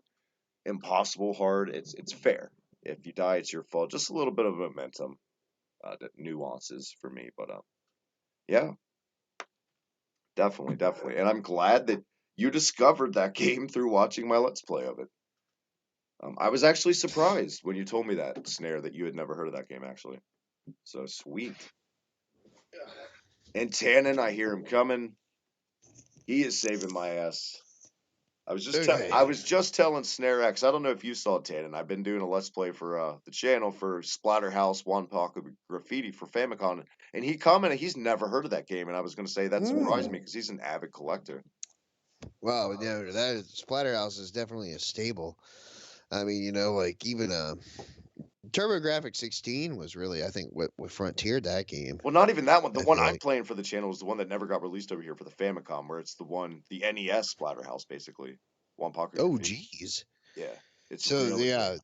impossible hard. It's fair. If you die, it's your fault. Just a little bit of momentum, nuances for me, but yeah, definitely. And I'm glad that you discovered that game through watching my Let's Play of it. I was actually surprised when you told me that, Snare, that you had never heard of that game, actually. So sweet. And Tannen, I hear him coming. He is saving my ass. I Okay. was just telling Snare X. I don't know if you saw Tannen. I've been doing a Let's Play for the channel for Splatterhouse One Pocket Graffiti for Famicom, and he commented he's never heard of that game, and I was going to say that surprised me because he's an avid collector. Wow, yeah, that Splatterhouse is definitely a staple. I mean, like even TurboGrafx 16 was really, I think, what frontiered that game. Well, not even that one. The I one feel I'm like. playing for the channel is the one that never got released over here for the Famicom, where it's the NES Splatterhouse, basically. One Pocket Oh, Graffiti. geez. Yeah, it's So really good.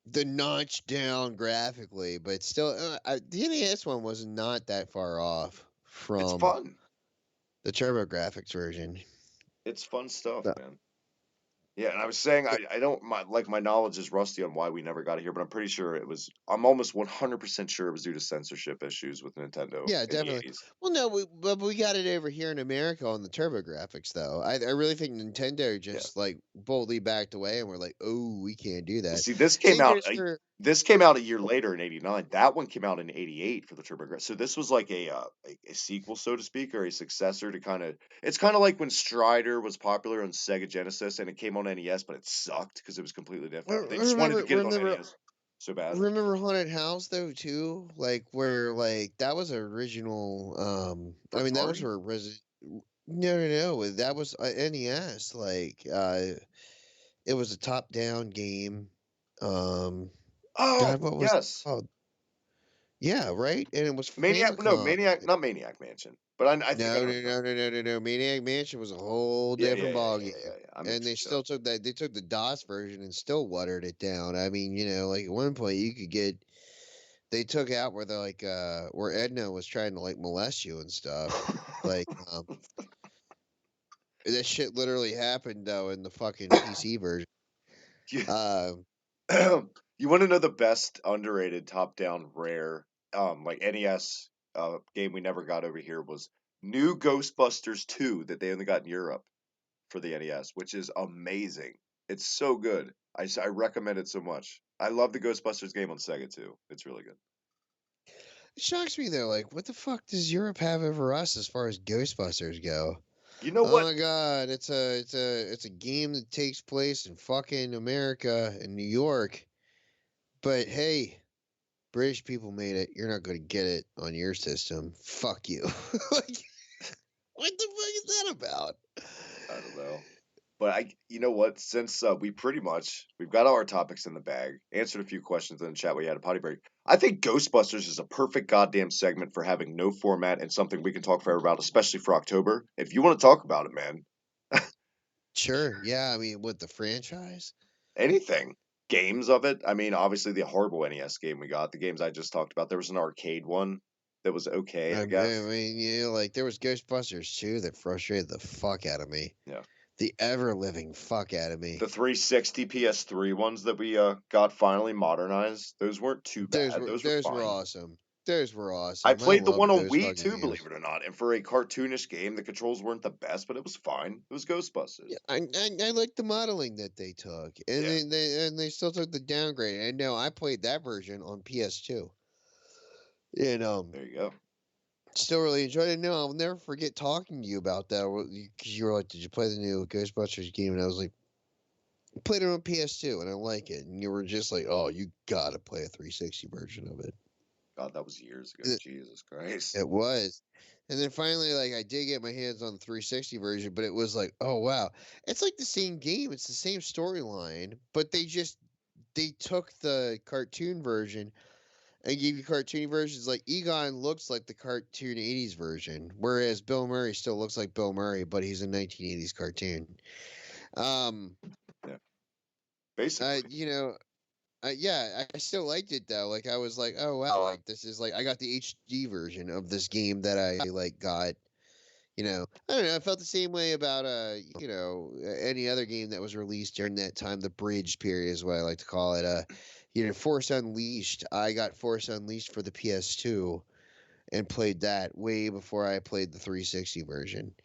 the notch down graphically, but still, the NES one was not that far off It's from fun. the TurboGrafx version. It's fun stuff, No. man. Yeah, and I was saying I don't my knowledge is rusty on why we never got it here, but I'm pretty sure it was. I'm almost 100% sure it was due to censorship issues with Nintendo Yeah, in the definitely. 80s. Well, no, but we got it over here in America on the TurboGrafx, though. I really think Nintendo Yeah. just like boldly backed away, and we're like, "Oh, we can't do Well, that." see, Same goes for this came out a year later in '89. That one came out in '88 for the TurboGrafx. So this was like a sequel, so to speak, or a successor to kind of. It's kind of like when Strider was popular on Sega Genesis and it came on NES, but it sucked because it was completely different. They just wanted to remember get it on remember NES so bad. remember Haunted House though too, like where like that was original. I First mean that was party? for Resident. No, that was NES. Like, it was a top-down game. Um, Oh, God, what was it yes. called? Yeah, right? And it was for Maniac, no, Famicom. Maniac, not Maniac Mansion, but I think I No, know what no, you're talking no, no, no, no, no. Maniac Mansion was a whole Yeah, yeah, different yeah, yeah, ballgame. yeah, yeah. I'm And they mixing it up. still took that. They took the DOS version and still watered it down. I mean, like at one point you could get. They took out where where Edna was trying to like molest you and stuff. Like, that shit literally happened though in the fucking PC version. You, Um, you want to know the best underrated top-down rare like NES game we never got over here was New Ghostbusters 2 that they only got in Europe for the NES, which is amazing. It's so good. I recommend it so much. I love the Ghostbusters game on Sega too. It's really good. It shocks me though, like what the fuck does Europe have over us as far as Ghostbusters go? You know Oh what? my god, it's a game that takes place in fucking America and New York. But hey, British people made it. You're not gonna get it on your system. Fuck you. Like, what the fuck is that about? I don't know. But you know what? Since we've got all our topics in the bag, answered a few questions in the chat. We had a potty break. I think Ghostbusters is a perfect goddamn segment for having no format and something we can talk forever about, especially for October. If you want to talk about it, man, Sure, yeah, I mean with the franchise. anything. Games of it. I mean, obviously the horrible NES game we got, the games I just talked about. There was an arcade one that was okay, I I guess. mean, like there was Ghostbusters 2 that frustrated the fuck out of me. Yeah. The ever living fuck out of The me. 360 PS3 ones that we got finally modernized, those weren't too bad. Those were Those were fine. awesome. Those were I awesome. I played the one loved on those Wii fucking too, believe games. it or not, and for a cartoonish game, the controls weren't the best, but it was fine. It was Yeah, Ghostbusters. I like the modeling that they took, and Yeah, they still took the downgrade. And no, I played that version on PS2, and there you go. still really enjoyed it. No, I'll never forget talking to you about that because you were like, "Did you play the new Ghostbusters game?" And I was like, "I played it on PS2, and I like it." And you were just like, "Oh, you gotta play a 360 version of it." God, that was years ago. And Jesus Christ. it was. And then finally, like I did get my hands on the 360 version, but it was like, oh wow, it's like the same game, it's the same storyline, but they took the cartoon version and gave you cartoon versions. Like Egon looks like the cartoon 80s version, whereas Bill Murray still looks like Bill Murray, but he's a 1980s cartoon. Um, Yeah, basically. you know, yeah, I still liked it though. Like I was like, oh wow, like this is like I got the HD version of this game that I like got. I don't know. I felt the same way about any other game that was released during that time. The bridge period is what I like to call it. Force Unleashed. I got Force Unleashed for the PS2 and played that way before I played the 360 version,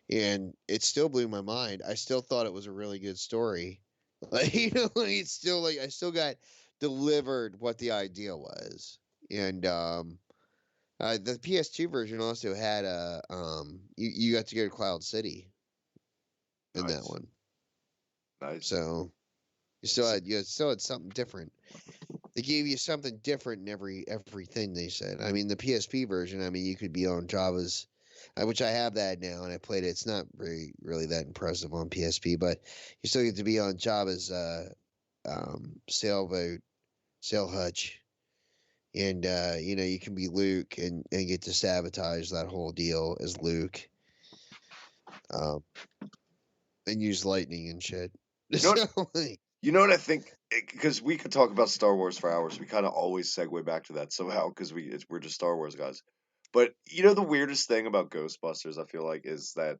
and it still blew my mind. I still thought it was a really good story. Like like it's still like I still got delivered what the idea was, and the PS2 version also had you got to go to Cloud City in that Nice, one. nice. So you still had something different. They gave you something different in everything they said. I mean the PSP version, I mean you could be on Java's which I have that now and I played it. It's not really that impressive on PSP, but you still get to be on Java's sailboat, sail hutch. And you can be Luke and get to sabotage that whole deal as Luke. Um, and use lightning and shit. You know what? So like, You know what I think? Because we could talk about Star Wars for hours. We kind of always segue back to that somehow because we're just Star Wars guys. But you know the weirdest thing about Ghostbusters, I feel like, is that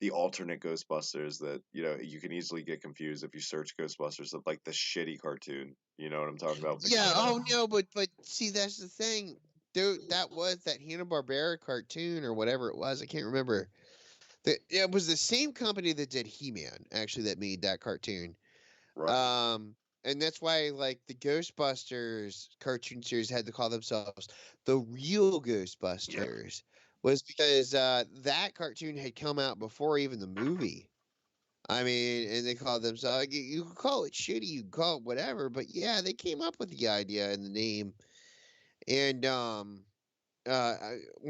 the alternate Ghostbusters that you can easily get confused if you search Ghostbusters of like the shitty cartoon. You know what I'm talking about? The Yeah. kid. Oh no, but see, that's the thing. Dude, that was that Hanna-Barbera cartoon or whatever it was. I can't remember. It was the same company that did He-Man, actually, that made that cartoon. Right. Um, and that's why, like, the Ghostbusters cartoon series had to call themselves the real Yeah. Ghostbusters, was because that cartoon had come out before even the movie. I mean, and they called themselves. You can call it shitty, you can call it whatever, but yeah, they came up with the idea and the name. And when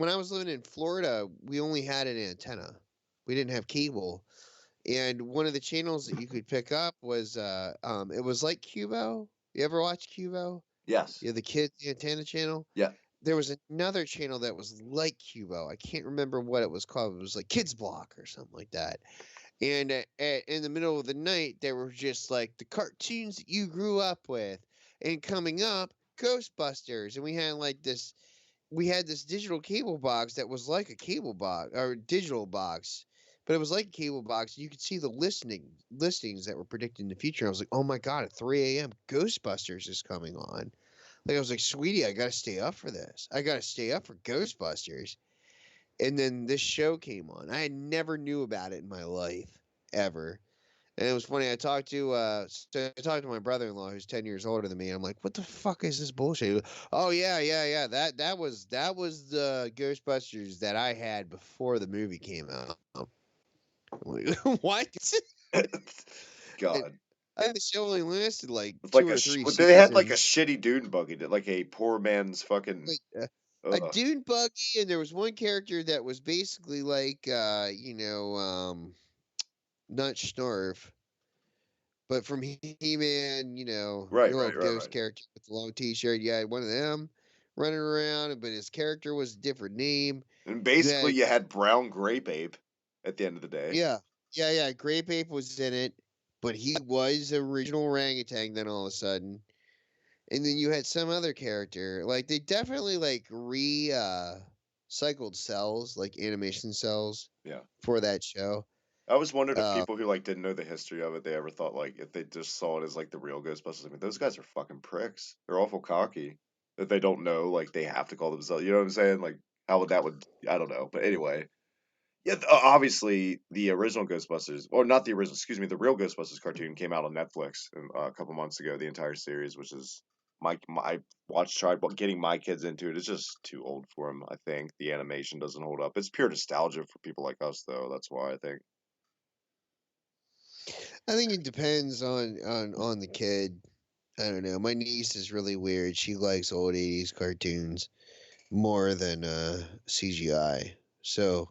I was living in Florida, we only had an antenna. We didn't have cable. And one of the channels that you could pick up was it was like Cubo. You ever watch Cubo? Yes. Yeah, the kids antenna channel. Yeah. There was another channel that was like Cubo. I can't remember what it was called. It was like Kids Block or something like that. And in the middle of the night, there were just like the cartoons that you grew up with, and coming up, Ghostbusters, and we had this digital cable box that was like a cable box or digital box, but it was like a cable box. You could see the listings that were predicting the future. I was like, oh my god, at 3 a.m. Ghostbusters is coming on. Like I was like, sweetie, I gotta stay up for this. I gotta stay up for Ghostbusters. And then this show came on. I had never knew about it in my life ever. And it was funny. I talked to my brother-in-law who's 10 years older than me. I'm like, "What the fuck is this bullshit?" He goes, oh yeah, yeah, yeah. That was the Ghostbusters that I had before the movie came out. I'm like, what? And God. I think the show only lasted like It's like two a or three they had like a seasons. shitty dune buggy, like a poor man's fucking. Like, a Ugh. dune buggy, and there was one character that was basically like, not Snarf, but from He-Man, Right. the little Right. Right. ghost Right. character with the long T-shirt. You had one of them running around, but his character was a different name. And You basically, had, you had brown grape ape at the end of the day. yeah, yeah, yeah. Grape Ape was in it, but he was the original orangutan. Then all of a sudden, and then you had some other character. Like they definitely like cycled cells, like animation cells, Yeah. for that show. I always wondered if Uh, people who like didn't know the history of it, they ever thought like if they just saw it as like the real Ghostbusters. I mean, those guys are fucking pricks. They're awful cocky that they don't know like they have to call themselves. You know what I'm saying? Like how would that would I don't know. But anyway, yeah. Obviously, the original Ghostbusters, or not the original, excuse me, the real Ghostbusters cartoon came out on Netflix a couple months ago. The entire series, which is I watched tried getting my kids into it. It's just too old for them. I think the animation doesn't hold up. It's pure nostalgia for people like us, though. That's why I think. I think it depends on the kid. I don't know. My niece is really weird. She likes old 80s cartoons more than CGI. So,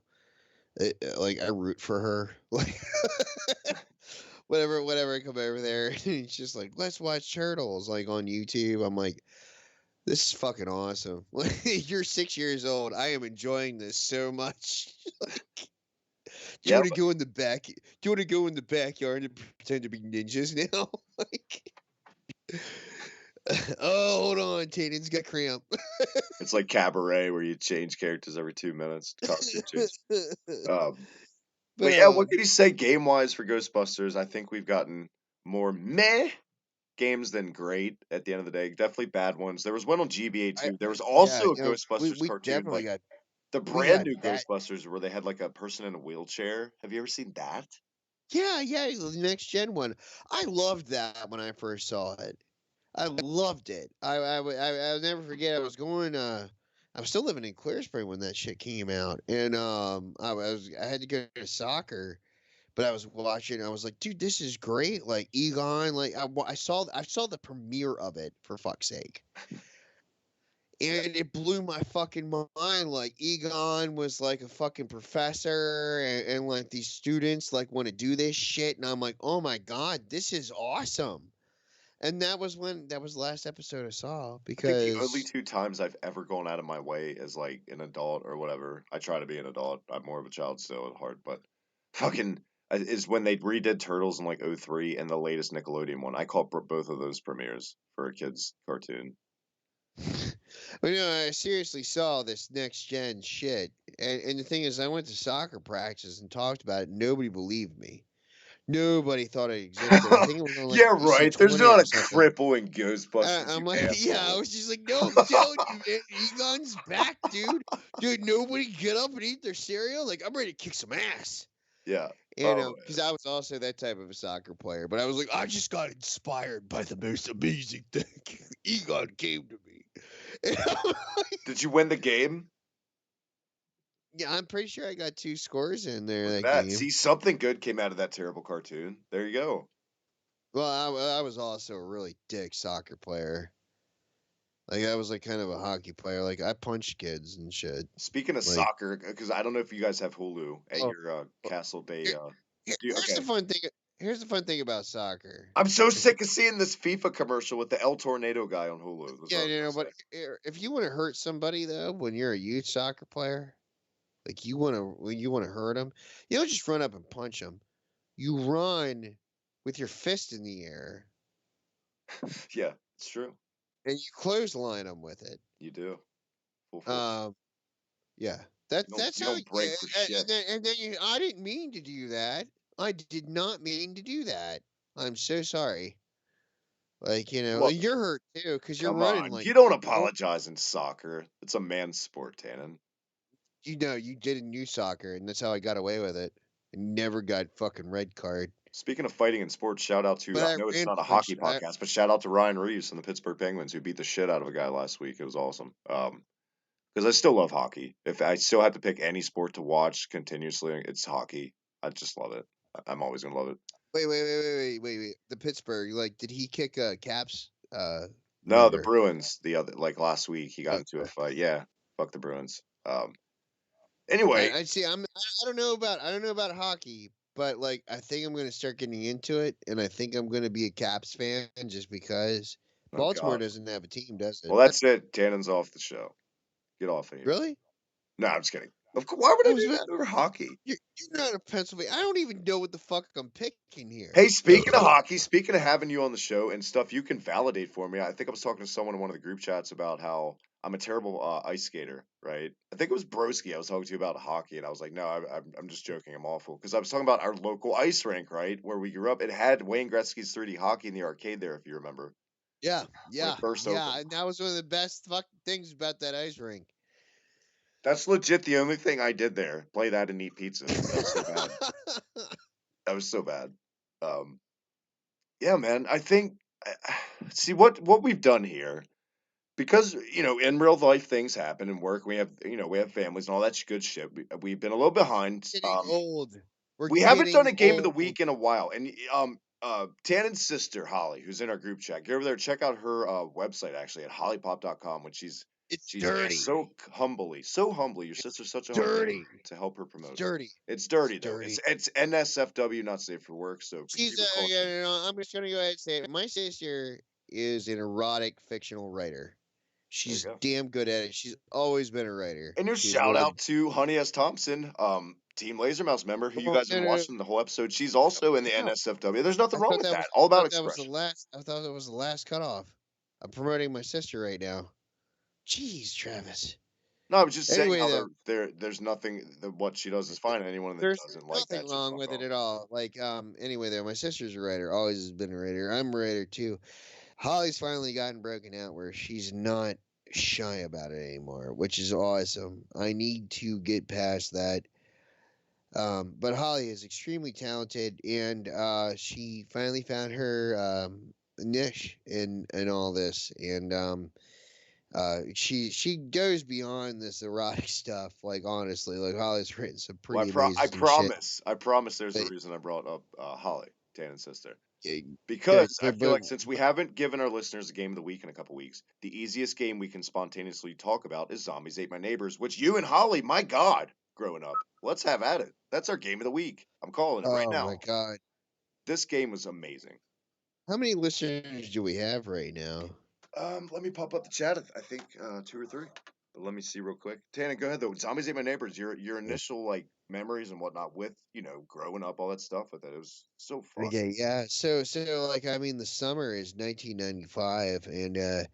like I root for her. Like whenever I come over there, and it's just like, "Let's watch Turtles," like on YouTube. I'm like, "This is fucking awesome." Like you're 6 years old. I am enjoying this so much. Like, do you Yeah, want to go in the back? Do you want to go in the backyard and pretend to be ninjas now? Like, oh, hold on, Tatum's got cramp. it's like Cabaret where you change characters every 2 minutes, costume change. Um, But but yeah, what can you say game wise for Ghostbusters? I think we've gotten more meh games than great at the end of the day. Definitely bad ones. There was one on GBA too. There was yeah, also a we Ghostbusters we cartoon, definitely like got the we brand got new that. Ghostbusters where they had like a person in a wheelchair. Have you ever seen that? Yeah, yeah, the next gen one. I loved that when I first saw it. I loved it. I'll never forget. I was still living in Clear Spring when that shit came out, and I had to go to soccer, but I was watching. I was like, dude, this is great. Like Egon, like I saw the premiere of it, for fuck's sake. Yeah. And it blew my fucking mind. Like Egon was like a fucking professor, and like these students like want to do this shit, and I'm like, oh my god, this is awesome. And that was the last episode I saw I think the only because two times I've ever gone out of my way as like an adult or whatever, I try to be an adult. I'm more of a child still at heart, but fucking is when they redid Turtles in like '03 and the latest Nickelodeon one. I call both of those premieres for a kids cartoon. But I seriously saw this next gen shit, and the thing is, I went to soccer practice and talked about it. Nobody believed me. Nobody thought it existed. I think it was on like Yeah, right. There's DC20 not or a something. cripple in Ghostbusters, I'm you like, yeah, I asshole. was just like, no, I'm telling you, man, Egon's back, dude. Dude, nobody get up and eat their cereal. Like, I'm ready to kick some ass. Yeah. And Oh, because I was also that type of a soccer player, but I was like, I just got inspired by the most amazing thing. Egon came to me. And did you win the game? yeah, I'm pretty sure I got 2 scores in there Look at that that. game. See, something good came out of that terrible cartoon. There you go. Well, I was also a really dick soccer player. Like I was like kind of a hockey player. Like I punched kids and shit. Speaking of Like, soccer, because I don't know if you guys have Hulu at oh, your oh, Castle Bay. here, Do you, here's the okay. fun thing. Here's the fun thing about soccer. I'm so If you, sick of seeing this FIFA commercial with the El Tornado guy on Hulu. That's what yeah, I was gonna but say. if you want to hurt somebody though, when you're a youth soccer player, like you want to hurt them, you don't just run up and punch them. You run with your fist in the air Yeah, it's true. and you clothesline them with it. You do full force. Um, yeah, that's You don't that's you how. don't break for shit. And then I didn't mean to do that. I did not mean to do that. I'm so sorry. Like Look, you're hurt too because you're come running on. like You don't hell. apologize in soccer. It's a man's sport, Tannen. You did in youth soccer, and that's how I got away with it. I never got fucking red card. Speaking of fighting in sports, shout out to But I I know it's ran not a hockey punch. podcast, but shout out to Ryan Reeves and the Pittsburgh Penguins who beat the shit out of a guy last week. It was awesome. Because I still love hockey. If I still have to pick any sport to watch continuously, it's hockey. I just love it. I'm always gonna love it. Wait. The Pittsburgh, like, did he kick Caps? No, the Number. Bruins. The other like last week, he got into a Okay. fight. Yeah, fuck the Bruins. Anyway, I see. I don't know about hockey, but like I think I'm gonna start getting into it, and I think I'm gonna be a Caps fan just because oh Baltimore god. doesn't have a team, does it? Well, that's it. Tannen's off the show. Get off of here. Really? No, I'm just kidding. Of course, why would I I was do about, that over hockey? you're not a Pennsylvania. I don't even know what the fuck I'm picking here. Hey, speaking of hockey, speaking of having you on the show and stuff, you can validate for me. I think I was talking to someone in one of the group chats about how I'm a terrible ice skater, right? I think it was Broski. I was talking to you about hockey, and I was like, no, I'm just joking. I'm awful. Because I was talking about our local ice rink, right? Where we grew up. It had Wayne Gretzky's 3D hockey in the arcade there, if you remember, Yeah, when it first opened. and that was one of the best fucking things about that ice rink. That's legit the only thing I did there. Play that and eat pizza. That was so bad. That was so bad. Um, yeah, man. I think see what we've done here because in real life things happen and work. We have families and all that good shit. We've been a little behind. Getting old. We're We haven't done getting a game of the old. week in a while, and Tannen's sister Holly, who's in our group chat, get over there, check out her website actually at hollypop.com, when It's she's dirty. so humbly. Your It's sister's such a humble dirty. woman to help her It's promote it. dirty. It's It's dirty though. dirty. It's NSFW, not safe for work. So She's proceed with caution. I'm just gonna go ahead and say it. My sister is an erotic fictional writer. There you She's go. damn good at it. She's always been a writer. And your She's shout one of the out to Honey S. Thompson, Team Laser Mouse member, who you well, guys have been watching the whole episode. She's also in the no. NSFW. There's nothing wrong with that. All I about thought that was the expression. last. I thought that was the last cutoff. I'm promoting my sister right now. Jeez, Travis. No, I was just saying Anyway, how though, there's nothing that what she does is fine. And anyone that there's doesn't like nothing that should wrong fuck with it off. at all. Like, anyway, though, my sister's a writer. Always has been a writer. I'm a writer too. Holly's finally gotten broken out where she's not shy about it anymore, which is awesome. I need to get past that. But Holly is extremely talented, and she finally found her niche in all this, and she goes beyond this erotic stuff. Like honestly, like Holly's written some Well, pretty I amazing shit. promise. There's a But, reason I brought up Holly, Tannen's sister, yeah, because I feel but like since we haven't given our listeners a game of the week in a couple weeks, the easiest game we can spontaneously talk about is Zombies Ate My Neighbors, which you and Holly, my God, growing up, let's have at it. That's our game of the week. I'm calling it right oh my now. god, This game was amazing. how many listeners do we have right now? Let me pop up the chat. I think 2 or 3. But let me see real quick. Tana, go ahead though. Zombies Ate My Neighbors. Your initial like memories and whatnot with growing up, all that stuff with it. It was so fun. Okay, yeah. So like I mean, the summer is 1995, and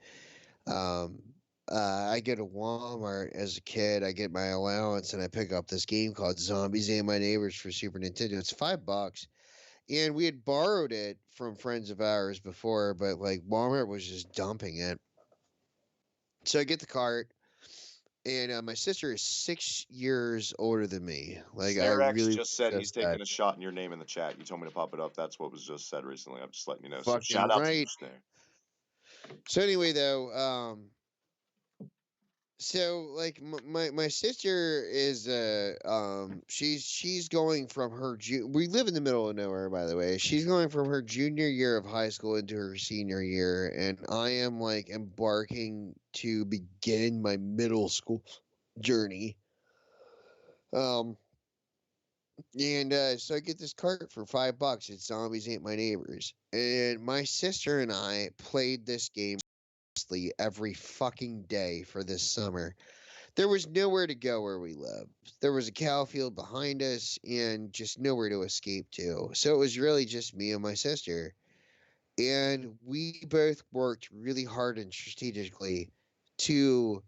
I go to Walmart as a kid. I get my allowance, and I pick up this game called Zombies and My Neighbors for Super Nintendo. It's $5, and we had borrowed it from friends of ours before, but like Walmart was just dumping it. So I get the cart, and my sister is 6 years older than me. Like I Snare X really just said stress he's that. taking a shot in your name in the chat. You told me to pop it up. That's what was just said recently. I'm just letting you know. So Fucking shout out to you, right. Snare. So anyway, though, so like my sister is she's going from her we live in the middle of nowhere, by the way. She's going from her junior year of high school into her senior year, and I am like embarking to begin my middle school journey. Um and so I get this cart for $5. It's Zombies Ain't My Neighbors. And my sister and I played this game every fucking day for this summer. There was nowhere to go where we lived. There was a cow field behind us and just nowhere to escape to. So it was really just me and my sister. And we both worked really hard and strategically to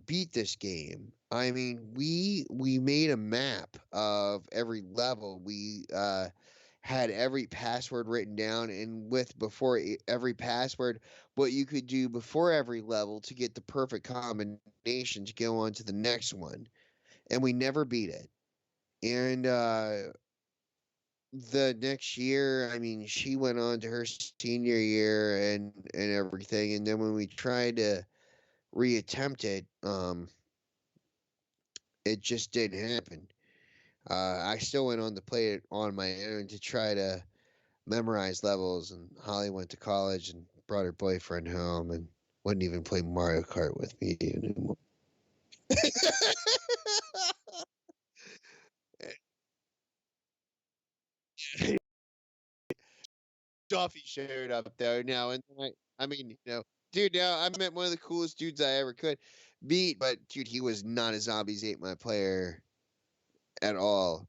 beat this game. I mean, we made a map of every level. We had every password written down, and with before every password, what you could do before every level to get the perfect combination to go on to the next one. And we never beat it. And the next year, I mean, she went on to her senior year and everything. And then when we tried to reattempt it, it just didn't happen. I still went on to play it on my own to try to memorize levels, and Holly went to college and brought her boyfriend home and wouldn't even play Mario Kart with me anymore. Duffy showed up though now, and I mean, dude, now I met one of the coolest dudes I ever could meet, but dude, he was not a Zombies Ate My player at all.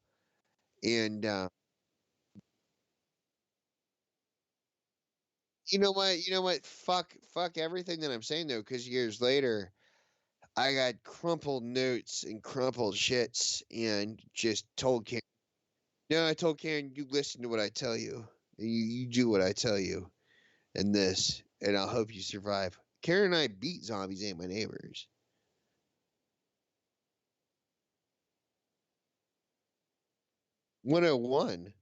And you know what? You know what? Fuck everything that I'm saying though, because years later, I got crumpled notes and crumpled shits, and just told Karen. No, I told Karen, you listen to what I tell you. You do what I tell you, and this, and I'll hope you survive. Karen and I beat Zombies Ain't My Neighbors. 101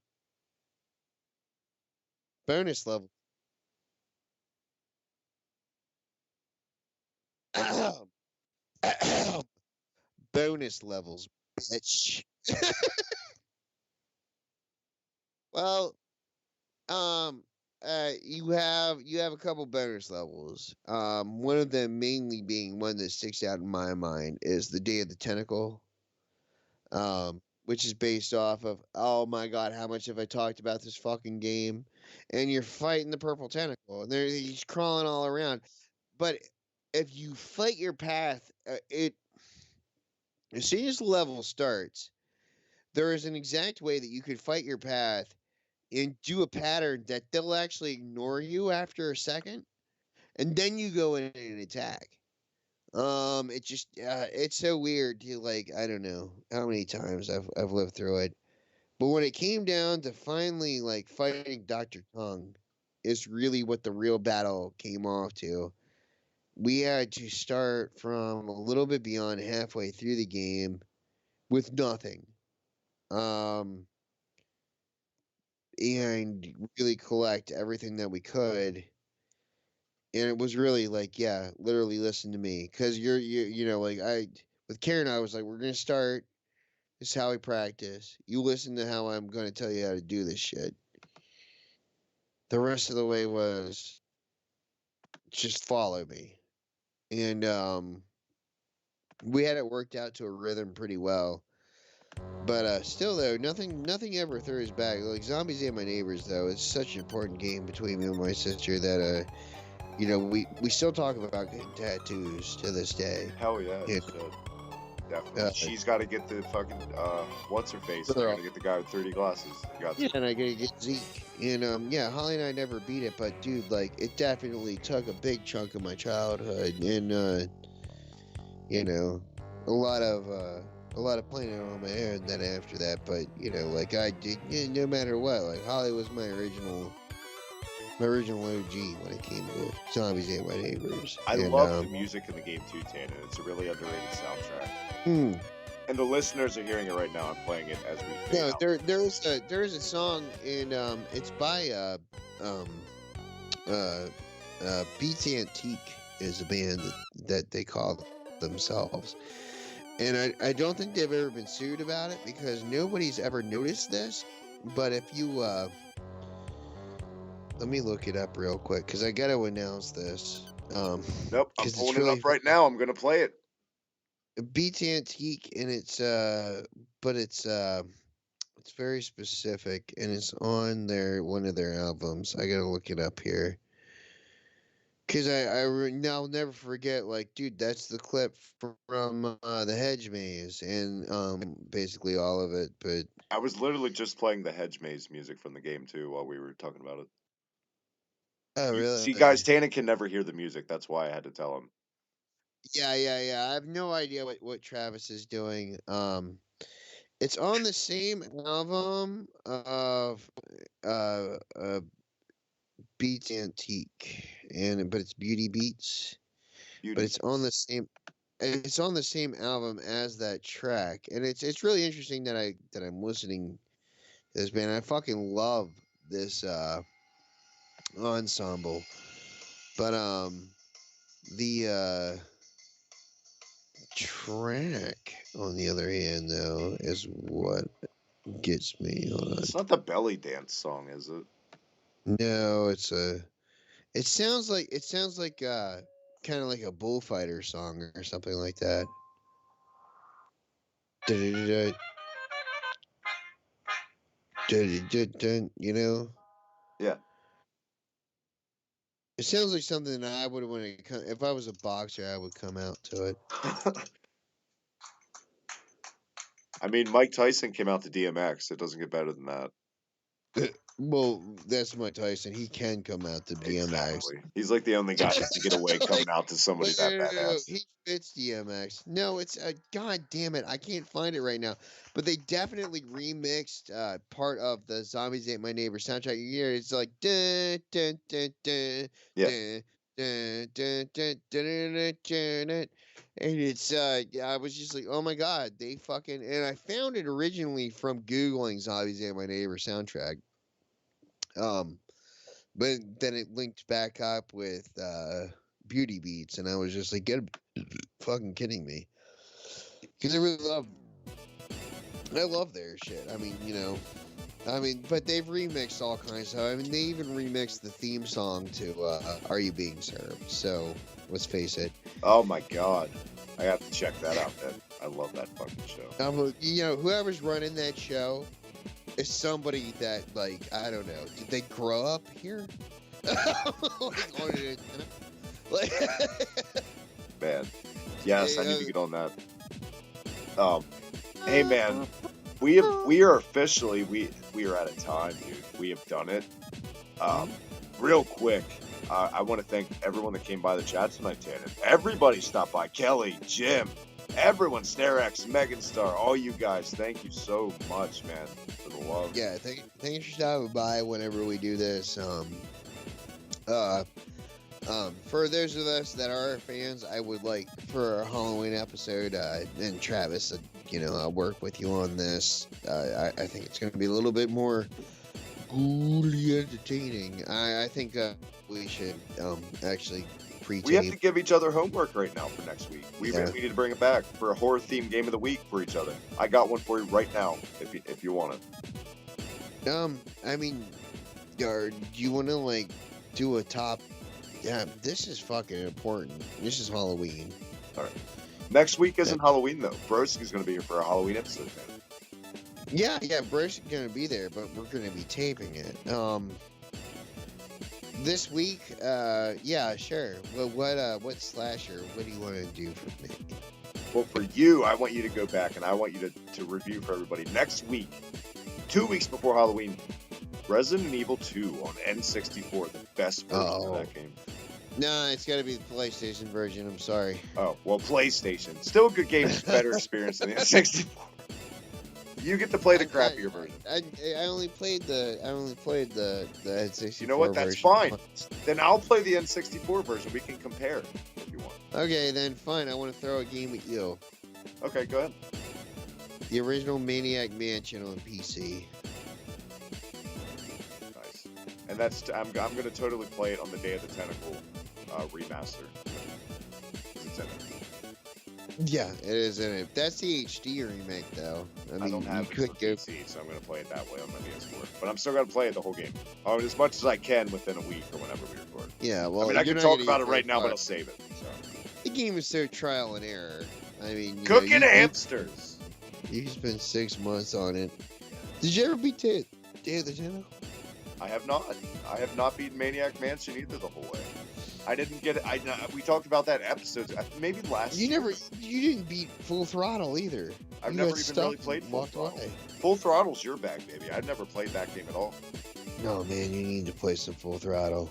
bonus level. Bonus levels, bitch. Well, um, you have a couple bonus levels. One of them mainly being one that sticks out in my mind is the Day of the Tentacle. Which is based off of, oh my god, how much have I talked about this fucking game? And you're fighting the purple tentacle, and he's crawling all around. But if you fight your path, it as soon as the level starts, there is an exact way that you could fight your path and do a pattern that they'll actually ignore you after a second, and then you go in and attack. It just it's so weird to, like, I don't know how many times I've lived through it. But when it came down to finally like fighting Dr. Tongue, is really what the real battle came off to. We had to start from a little bit beyond halfway through the game with nothing. Um and really collect everything that we could. And it was really like, yeah, literally listen to me. Cause like with Karen, I was like, we're gonna start. This is how we practice. You listen to how I'm gonna tell you how to do this shit. The rest of the way was just follow me. And we had it worked out to a rhythm pretty well. But still though, nothing ever throws back. Like Zombies Ate My Neighbors though, it's such an important game between me and my sister that we still talk about getting tattoos to this day. Hell yeah, Yeah. it should. Definitely. She's got to get the fucking what's her face? I got to get the guy with 30 glasses. Got Yeah, to. and I gotta get Zeke. And yeah, Holly and I never beat it, but dude, like it definitely took a big chunk of my childhood, and you know, a lot of playing it on my own then after that. But you know, like I did, no matter what, like Holly was my original OG when it came to Zombies Ate My Neighbors. I And love the music in the game too, Tannen. It's a really underrated soundtrack. And the listeners are hearing it right now. I'm playing it as we fade no, out. there's a song in it's by Beats Antique is a band that they call themselves. And I don't think they've ever been sued about it because nobody's ever noticed this. But if you let me look it up real quick because I gotta announce this. Nope, I'm Because pulling it's it really up right now. I'm gonna play it. Beats Antique, and but it's very specific, and it's on one of their albums. I gotta look it up here. Cause I'll never forget, like, dude, that's the clip from the Hedge Maze, and basically all of it. But I was literally just playing the Hedge Maze music from the game too while we were talking about it. oh, See, really? guys, Tannen can never hear the music. That's why I had to tell him. Yeah. I have no idea what Travis is doing. It's on the same album of Beats Antique, but it's Beauty Beats. But Beauty. it's on the same album as that track, and it's really interesting that I'm listening to this band. I fucking love this ensemble, but the track on the other hand though is what gets me on. It's not the belly dance song, is it? No, it sounds like kind of like a bullfighter song or something like that. You know, Yeah. it sounds like something that I would want to come. If I was a boxer, I would come out to it. I mean, Mike Tyson came out to DMX. It doesn't get better than that. Well, that's Mike Tyson. He can come out to DMX. Exactly. He's like the only guy that can get away Like, coming out to somebody that no, badass. he fits DMX. No, it's god damn it, I can't find it right now. But they definitely remixed part of the Zombies Ate My Neighbor soundtrack. You hear it's like dun dun dun dun Yeah. dun dun dun dun dun dun dun dun. And it's I was just like, oh my god, they fucking, and I found it originally from Googling Zombies Ate My Neighbor soundtrack. Um but then it linked back up with Beauty Beats, and I was just like, "Get fucking kidding me?" Because I love their shit. I mean, but they've remixed all kinds of stuff. I mean, they even remixed the theme song to "Are You Being Served?" So let's face it. Oh my god. I have to check that out then. I love that fucking show. Whoever's running that show is somebody that, like, I don't know, did they grow up here? Like, Man. Yes, I need to get on that. Hey man, we are officially we are out of time, dude. We have done it. Real quick, I want to thank everyone that came by the chat tonight, Tannen. Everybody stopped by. Kelly, Jim, everyone, SnareX, Megan Star, all you guys. Thank you so much, man, for the love. yeah, thanks for stopping by whenever we do this. For those of us that are fans, I would like for our Halloween episode, and Travis, I'll work with you on this. I think it's going to be a little bit more ghouly entertaining. I think we should actually pre-tape. We have to give each other homework right now for next week. We need to bring it back for a horror themed game of the week for each other. I got one for you right now, if you want it. I mean, do you want to like do a top? Yeah, this is fucking important. This is Halloween. All right. Next week isn't Halloween though. Broski's gonna be here for a Halloween episode, man. Yeah, Broski's gonna be there, but we're gonna be taping it. This week, yeah, sure. Well, what slasher? What do you want to do for me? Well, for you, I want you to go back and I want you to review for everybody next week, 2 weeks before Halloween, Resident Evil 2 on N64, the best version of that game. No, it's got to be the PlayStation version. I'm sorry. Oh, well, PlayStation. Still a good game, just better experience than the N64. You get to play the crappier version. I only played the N64. You know what? That's fine. Then I'll play the N64 version. We can compare if you want. Okay, then fine. I want to throw a game at you. Okay, go ahead. The original Maniac Mansion on PC. Nice. And that's I'm gonna totally play it on the Day of the Tentacle remaster. It's in it. Yeah, it is in it. That's the HD remake, though. I mean, don't have you it could for go. PC, so I'm gonna play it that way on my PS4. But I'm still gonna play it the whole game. Oh, as much as I can within a week or whenever we record. Yeah, well, I mean, I you're can not talk gonna about get it right now, far. but I'll save it. So. The game is so trial and error. I mean, Cooking hamsters. You spent 6 months on it. Did you ever beat Day of the Tentacle? I have not. I have not beaten Maniac Mansion either the whole way. I didn't get it. We talked about that episode. Maybe last. You didn't beat Full Throttle either. I've never even really played Full Throttle. Full Throttle's your bag, baby. I've never played that game at all. No, man, you need to play some Full Throttle.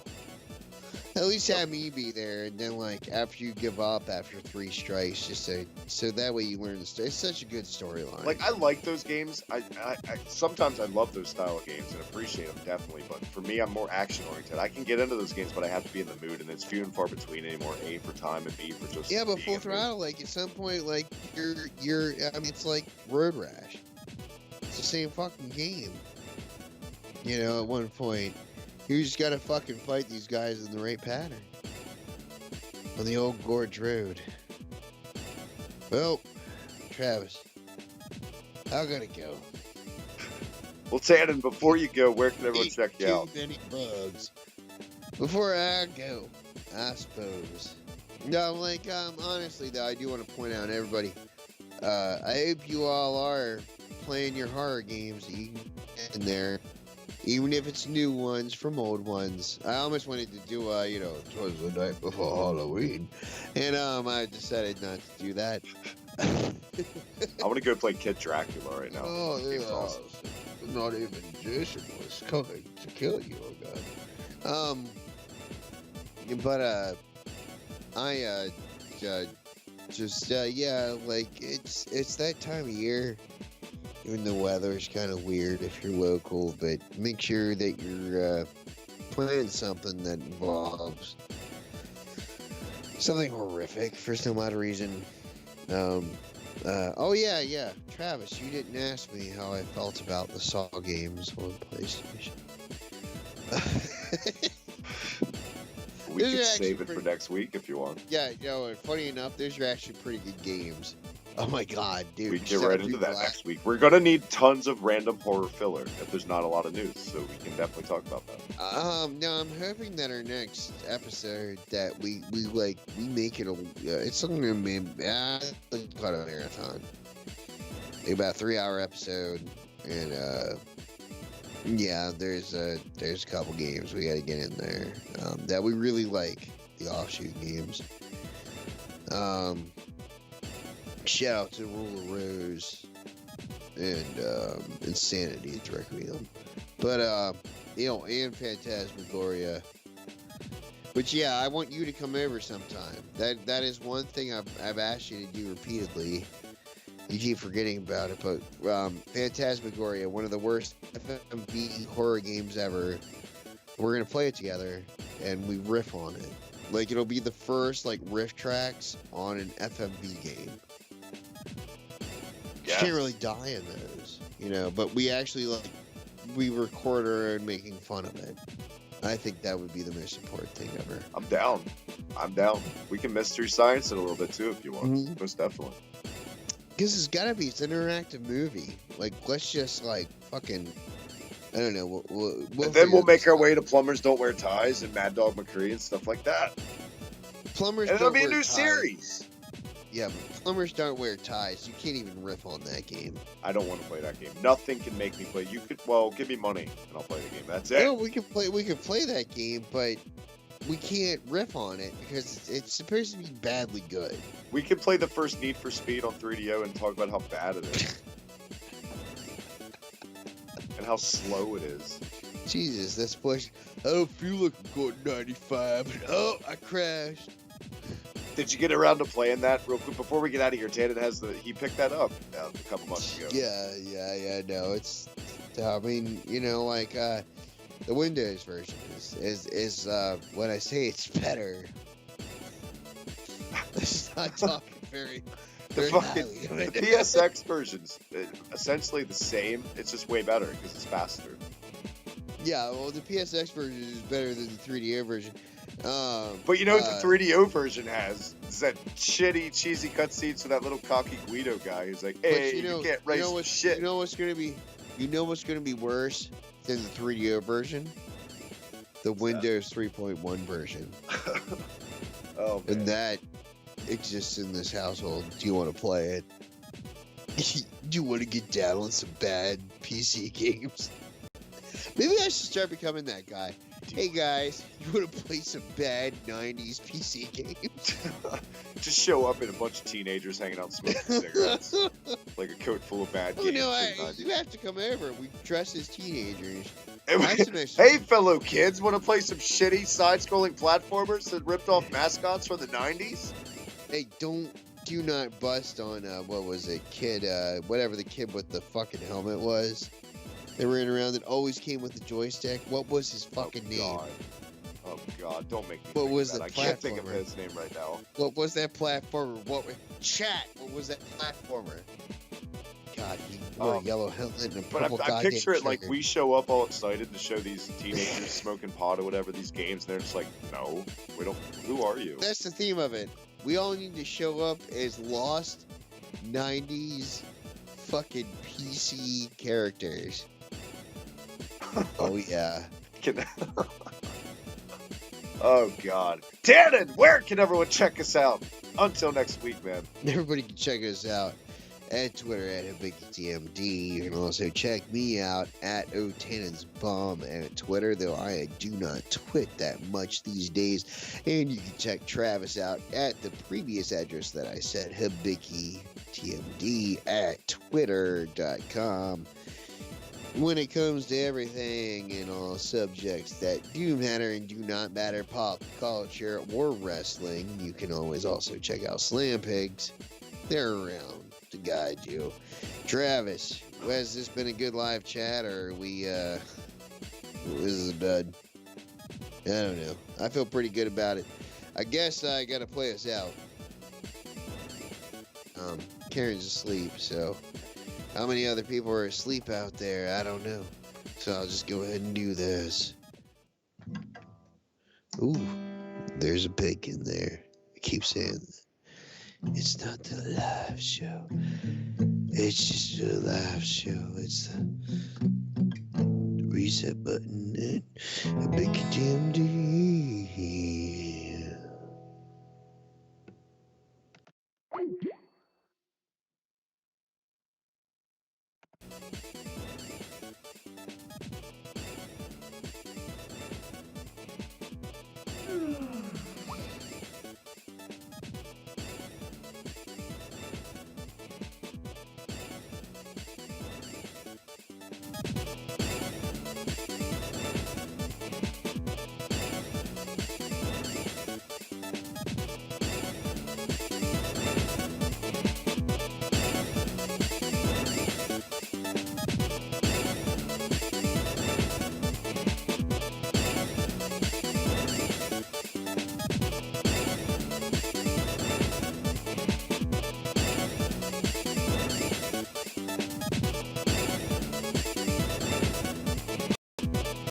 At least have me be there, and then like after you give up after 3 strikes, just say so that way you learn the story. It's such a good storyline. Like I like those games. I sometimes I love those style of games and appreciate them definitely. But for me, I'm more action oriented. I can get into those games, but I have to be in the mood, and it's few and far between anymore. A for time and B for just but Full Throttle, like at some point, like you're. I mean, it's like Road Rash. It's the same fucking game. You know, at one point. You just gotta fucking fight these guys in the right pattern. On the old Gorge Road. Well, Travis, I gotta go. Well, Tannen, before you go, where can everyone check you out? Too many bugs. Before I go, I suppose. No, like, honestly, though, I do want to point out, everybody, I hope you all are playing your horror games that you can get in there. Even if it's new ones from old ones. I almost wanted to do, "'Twas the night before Halloween." And, I decided not to do that. I want to go play Kid Dracula right now. Oh, yeah. Awesome. Not even Jason was coming to kill you, oh God. But, it's that time of year. Even the weather's kind of weird if you're local, but make sure that you're playing something that involves something horrific for some odd reason. Travis, you didn't ask me how I felt about the Saw games on PlayStation. We can save it for next week if you want. Yeah, funny enough, those are actually pretty good games. Oh my God, dude. We can get right into that next week. We're going to need tons of random horror filler if there's not a lot of news, so we can definitely talk about that. No, I'm hoping that our next episode that we make it it's something to be called a marathon. About a 3-hour episode, and there's a couple games we got to get in there that we really like, the offshoot games. Shout out to Rule of Rose and Insanity Requiem. But and Phantasmagoria. But yeah, I want you to come over sometime. That is one thing I've asked you to do repeatedly. You keep forgetting about it, but Phantasmagoria, one of the worst FMV horror games ever. We're gonna play it together and we riff on it. Like it'll be the first riff tracks on an FMV game. You can't really die in those, but we actually we record our own making fun of it. I think that would be the most important thing ever. I'm down. We can Mystery Science it a little bit too if you want. Mm-hmm. Most definitely. Because it's an interactive movie. Let's just fucking, I don't know. And then we'll make our way to Plumbers Don't Wear Ties and Mad Dog McCree and stuff like that. Plumbers. And it'll be a new series. Yeah, but Plumbers Don't Wear Ties. You can't even riff on that game. I don't want to play that game. Nothing can make me play. You could, give me money and I'll play the game. That's it. No, we can play that game, but we can't riff on it because it's supposed to be badly good. We could play the first Need for Speed on 3DO and talk about how bad it is. And how slow it is. Jesus, that's push. I don't feel like I'm going 95, but oh, I crashed. Did you get around to playing that real quick before we get out of here? Tannen has he picked that up a couple months ago. Yeah. No, it's. I mean, you know, like the Windows version is when I say it's better. It's not talking very. The PSX version's essentially the same. It's just way better because it's faster. Yeah, well, the PSX version is better than the 3DO version. But you know what the 3DO version has? Is that shitty, cheesy cutscenes with that little cocky Guido guy who's like, "Hey, you can't race shit." You know what's gonna be worse than the 3DO version? The Windows 3.1 version. Oh, man. And that exists in this household. Do you want to play it? Do you want to get down on some bad PC games? Maybe I should start becoming that guy. Hey guys, you want to play some bad 90s PC games? Just show up in a bunch of teenagers hanging out smoking cigarettes. Like a coat full of bad games. You have to come over. We dress as teenagers. Hey, fellow kids, want to play some shitty side-scrolling platformers that ripped off mascots from the 90s? Hey, do not bust on, what was it, kid, whatever the kid with the fucking helmet was. They ran around that always came with the joystick. What was his fucking name? Oh God! Don't make me. What was the platformer? I can't think of his name right now. What was that platformer? What was that platformer? God, he wore a yellow helmet and a purple But I picture it like we show up all excited to show these teenagers smoking pot or whatever these games. And they're just like, no, we don't. Who are you? That's the theme of it. We all need to show up as lost 90s fucking PC characters. Oh yeah. Oh God. Tannen, where can everyone check us out? Until next week, man. Everybody can check us out at Twitter at HibickyTMD. You can also check me out at OTannensBomb at Twitter, though I do not twit that much these days. And you can check Travis out at the previous address that I said, HibickyTMD at Twitter.com. When it comes to everything and all subjects that do matter and do not matter, pop culture or wrestling, you can always also check out Slam Pigs. They're around to guide you. Travis, has this been a good live chat, or this is a dud? I don't know. I feel pretty good about it. I guess I gotta play us out. Karen's asleep, so how many other people are asleep out there? I don't know. So I'll just go ahead and do this. Ooh, there's a pig in there. I keep saying that. It's not the live show. It's just a live show. It's the reset button and a big DMD.